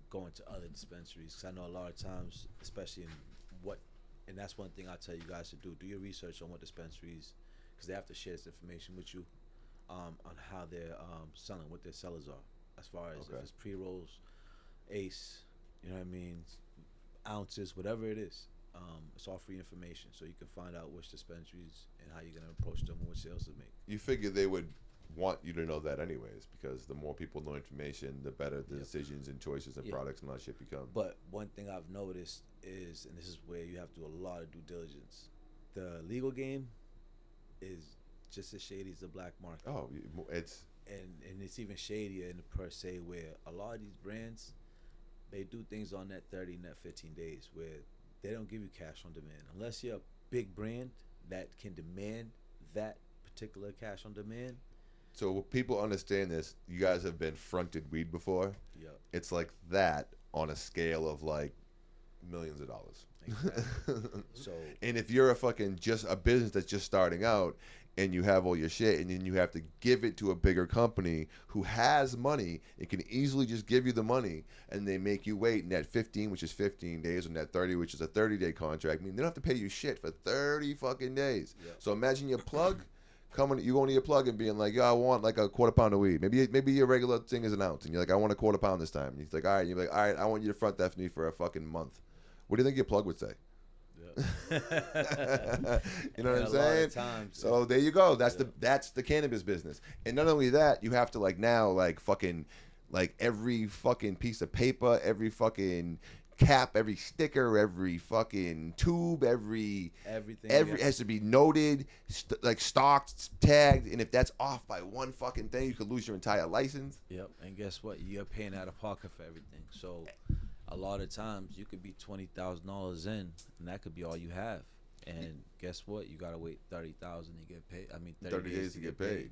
going to other dispensaries. Because I know a lot of times, especially and that's one thing I tell you guys to do: do your research on what dispensaries, because they have to share this information with you on how they're selling, what their sellers are, as far as if it's pre-rolls, ace, you know what I mean, ounces, whatever it is. It's all free information, so you can find out which dispensaries and how you're gonna approach them and what sales to make. You figure they would want you to know that anyways, because the more people know information, the better the decisions and choices and products and all that shit become. But one thing I've noticed is, and this is where you have to do a lot of due diligence, the legal game is just as shady as the black market. Oh, it's and it's even shadier in the per se, where a lot of these brands, they do things on that 30 and that 15 days where they don't give you cash on demand unless you're a big brand that can demand that particular cash on demand. so people understand this. You guys have been fronted weed before. Yep. It's like that on a scale of like millions of dollars. Exactly. So And if you're just a business that's just starting out and you have all your shit and then you have to give it to a bigger company who has money and can easily just give you the money, and they make you wait in that 15, which is 15 days, and that 30, which is a 30-day contract, I mean, they don't have to pay you shit for 30 fucking days. Yep. So imagine your plug you going to your plug and being like, yo, I want like a quarter pound of weed. Maybe your regular thing is an ounce, and you're like, I want a quarter pound this time. And he's like, all right. And you're like, all right, I want you to front that for me for a fucking month. What do you think your plug would say? You know what I'm saying? Times, so there you go. That's the cannabis business. And not only that, you have to like now like fucking like every fucking piece of paper, every fucking cap, every sticker, every fucking tube, everything has to be noted, like stocked, tagged, and if that's off by one fucking thing, you could lose your entire license. Yep. And guess what? You're paying out of pocket for everything. So a lot of times you could be $20,000 in, and that could be all you have. And guess what? You gotta wait 30,000 to get paid. I mean, 30 days to get paid.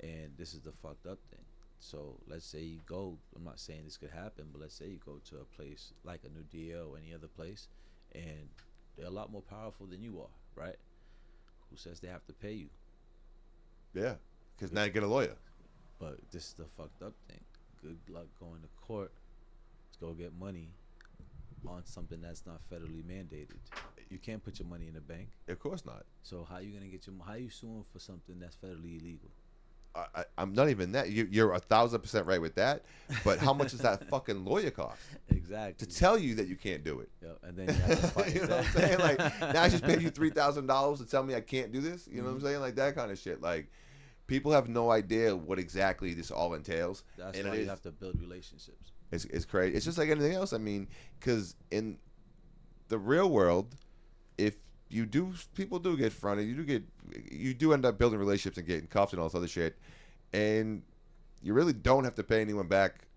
And this is the fucked up thing. So let's say you go. I'm not saying this could happen, but let's say you go to a place like a New Dia or any other place, and they're a lot more powerful than you are, right? Who says they have to pay you? Yeah, because now you get a lawyer. But this is the fucked up thing. Good luck going to court to go get money on something that's not federally mandated. You can't put your money in a bank. Of course not. So how you gonna get how you suing for something that's federally illegal? I'm not even that. You're 1,000% right with that. But how much does that fucking lawyer cost? Exactly. To tell you that you can't do it. Yep. And then you have to fight. You know what I'm saying? Like, now I just paid you $3,000 to tell me I can't do this. You know what I'm saying? Like that kind of shit. Like, people have no idea what exactly this all entails. That's why you have to build relationships. It's crazy. It's just like anything else. I mean, because in the real world, people do get fronted. You do end up building relationships and getting cuffed and all this other shit, and you really don't have to pay anyone back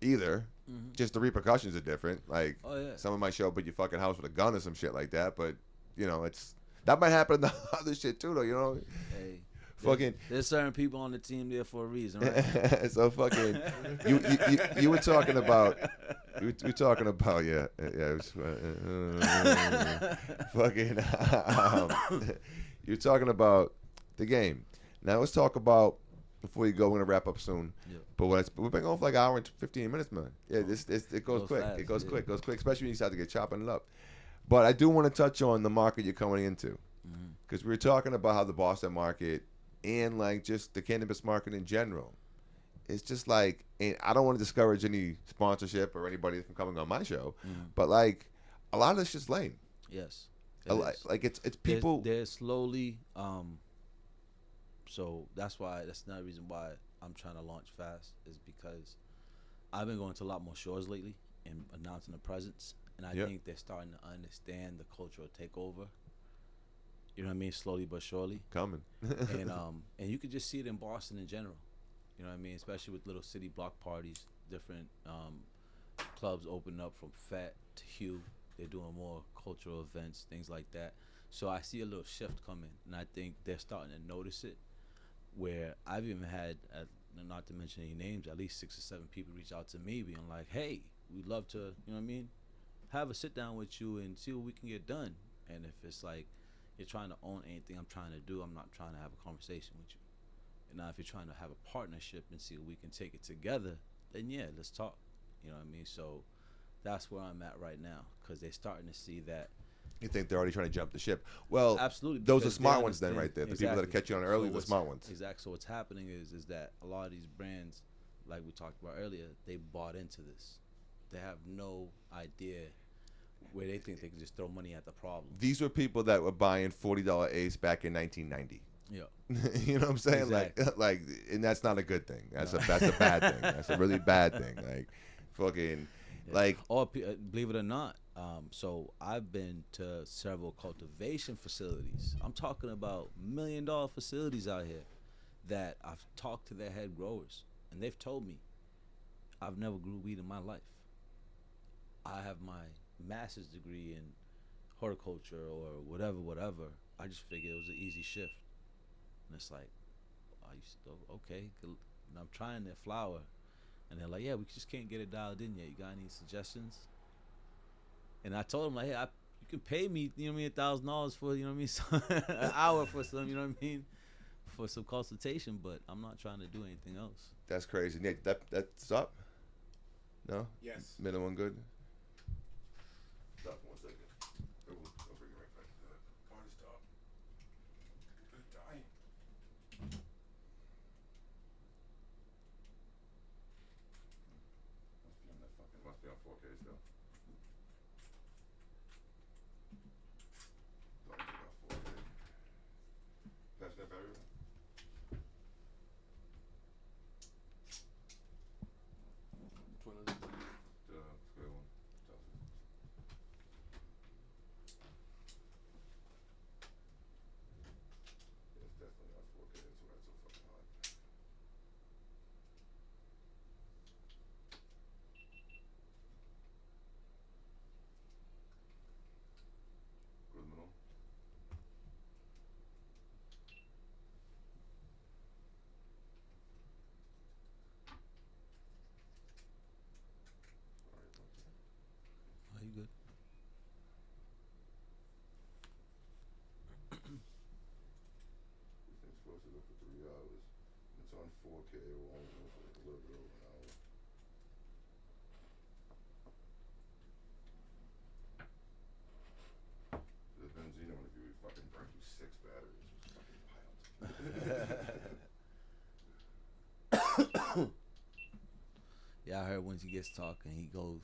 either. Mm-hmm. Just the repercussions are different. Like, someone might show up at your fucking house with a gun or some shit like that, but you know, that might happen to other shit too, though. You know. Hey. Fucking, there's certain people on the team there for a reason, right? So fucking, you were talking about, yeah, it was, fucking, you're talking about the game. Now let's talk about, before you go, we're gonna wrap up soon. Yep. But we've been going for like an hour and 15 minutes, man. Yeah, it goes quick. Fast, it goes quick. Especially when you start to get chopping it up. But I do want to touch on the market you're coming into, because we were talking about how the Boston market and like just the cannabis market in general. It's just like, and I don't want to discourage any sponsorship or anybody from coming on my show, but like a lot of it's just lame. Yes. Like it's people. They're slowly. So that's another reason why I'm trying to launch fast, is because I've been going to a lot more shows lately and announcing the presence, and I think they're starting to understand the cultural takeover. You know what I mean? Slowly but surely. Coming. And you could just see it in Boston in general. You know what I mean? Especially with little city block parties, different clubs open up from Fat to Hue. They're doing more cultural events, things like that. So I see a little shift coming, and I think they're starting to notice it. Where I've even had, not to mention any names, at least 6 or 7 people reach out to me being like, hey, we'd love to, you know what I mean, have a sit down with you and see what we can get done. And if it's like you're trying to own anything I'm trying to do, I'm not trying to have a conversation with you. And now if you're trying to have a partnership and see if we can take it together, then yeah, let's talk. You know what I mean? So that's where I'm at right now, because they're starting to see that. You think they're already trying to jump the ship? Well, absolutely. Those are smart ones then, right there. The exactly. people that catch you on early, the smart ones. Exactly. So what's happening is that a lot of these brands, like we talked about earlier, they bought into this. They have no idea where they think they can just throw money at the problem. These were people that were buying $40 Ace back in 1990. Yeah. You know what I'm saying? Exactly. Like, and that's not a good thing. That's a bad thing. That's a really bad thing. Like, fucking, like. Or believe it or not, so I've been to several cultivation facilities. I'm talking about $1 million facilities out here that I've talked to their head growers, and they've told me, I've never grew weed in my life. I have my master's degree in horticulture or whatever. I just figured it was an easy shift. And it's like, okay, and I'm trying their flower. And they're like, yeah, we just can't get it dialed in yet. You got any suggestions? And I told them, like, hey, you can pay me, you know what I mean, $1,000 for, you know what I mean, an hour for some, you know what I mean, for some consultation, but I'm not trying to do anything else. That's crazy. Nick, that's up? No? Yes. Minimum good? Stop 1 second. I'll bring it right back to that. Party stop. Good dying. Must be on 4K still. Don't take off 4K. Pass that battery. Which one is it? The square one. It's definitely on 4K. That's why it's so fucking hot. Go to the middle. Are you good? This thing's supposed to go for 3 hours. It's on 4K. We'll only go for a little bit over an hour. The Benzino interview, we fucking burned through 6 batteries. It was fucking piled. Yeah, I heard once he gets talking, he goes.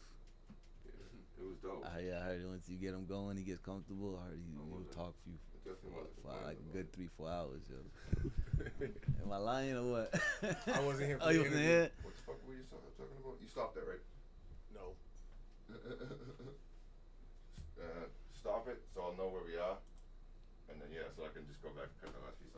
It was dope. I heard once you get him going, he gets comfortable. I heard he'll talk for you for like a good 3-4 hours, yo. Am I lying or what? I wasn't here for Oh, the you wasn't interview. here? What the fuck were you talking about? You stopped that, right? No. Stop it so I'll know where we are. And then, yeah, so I can just go back and cut the last piece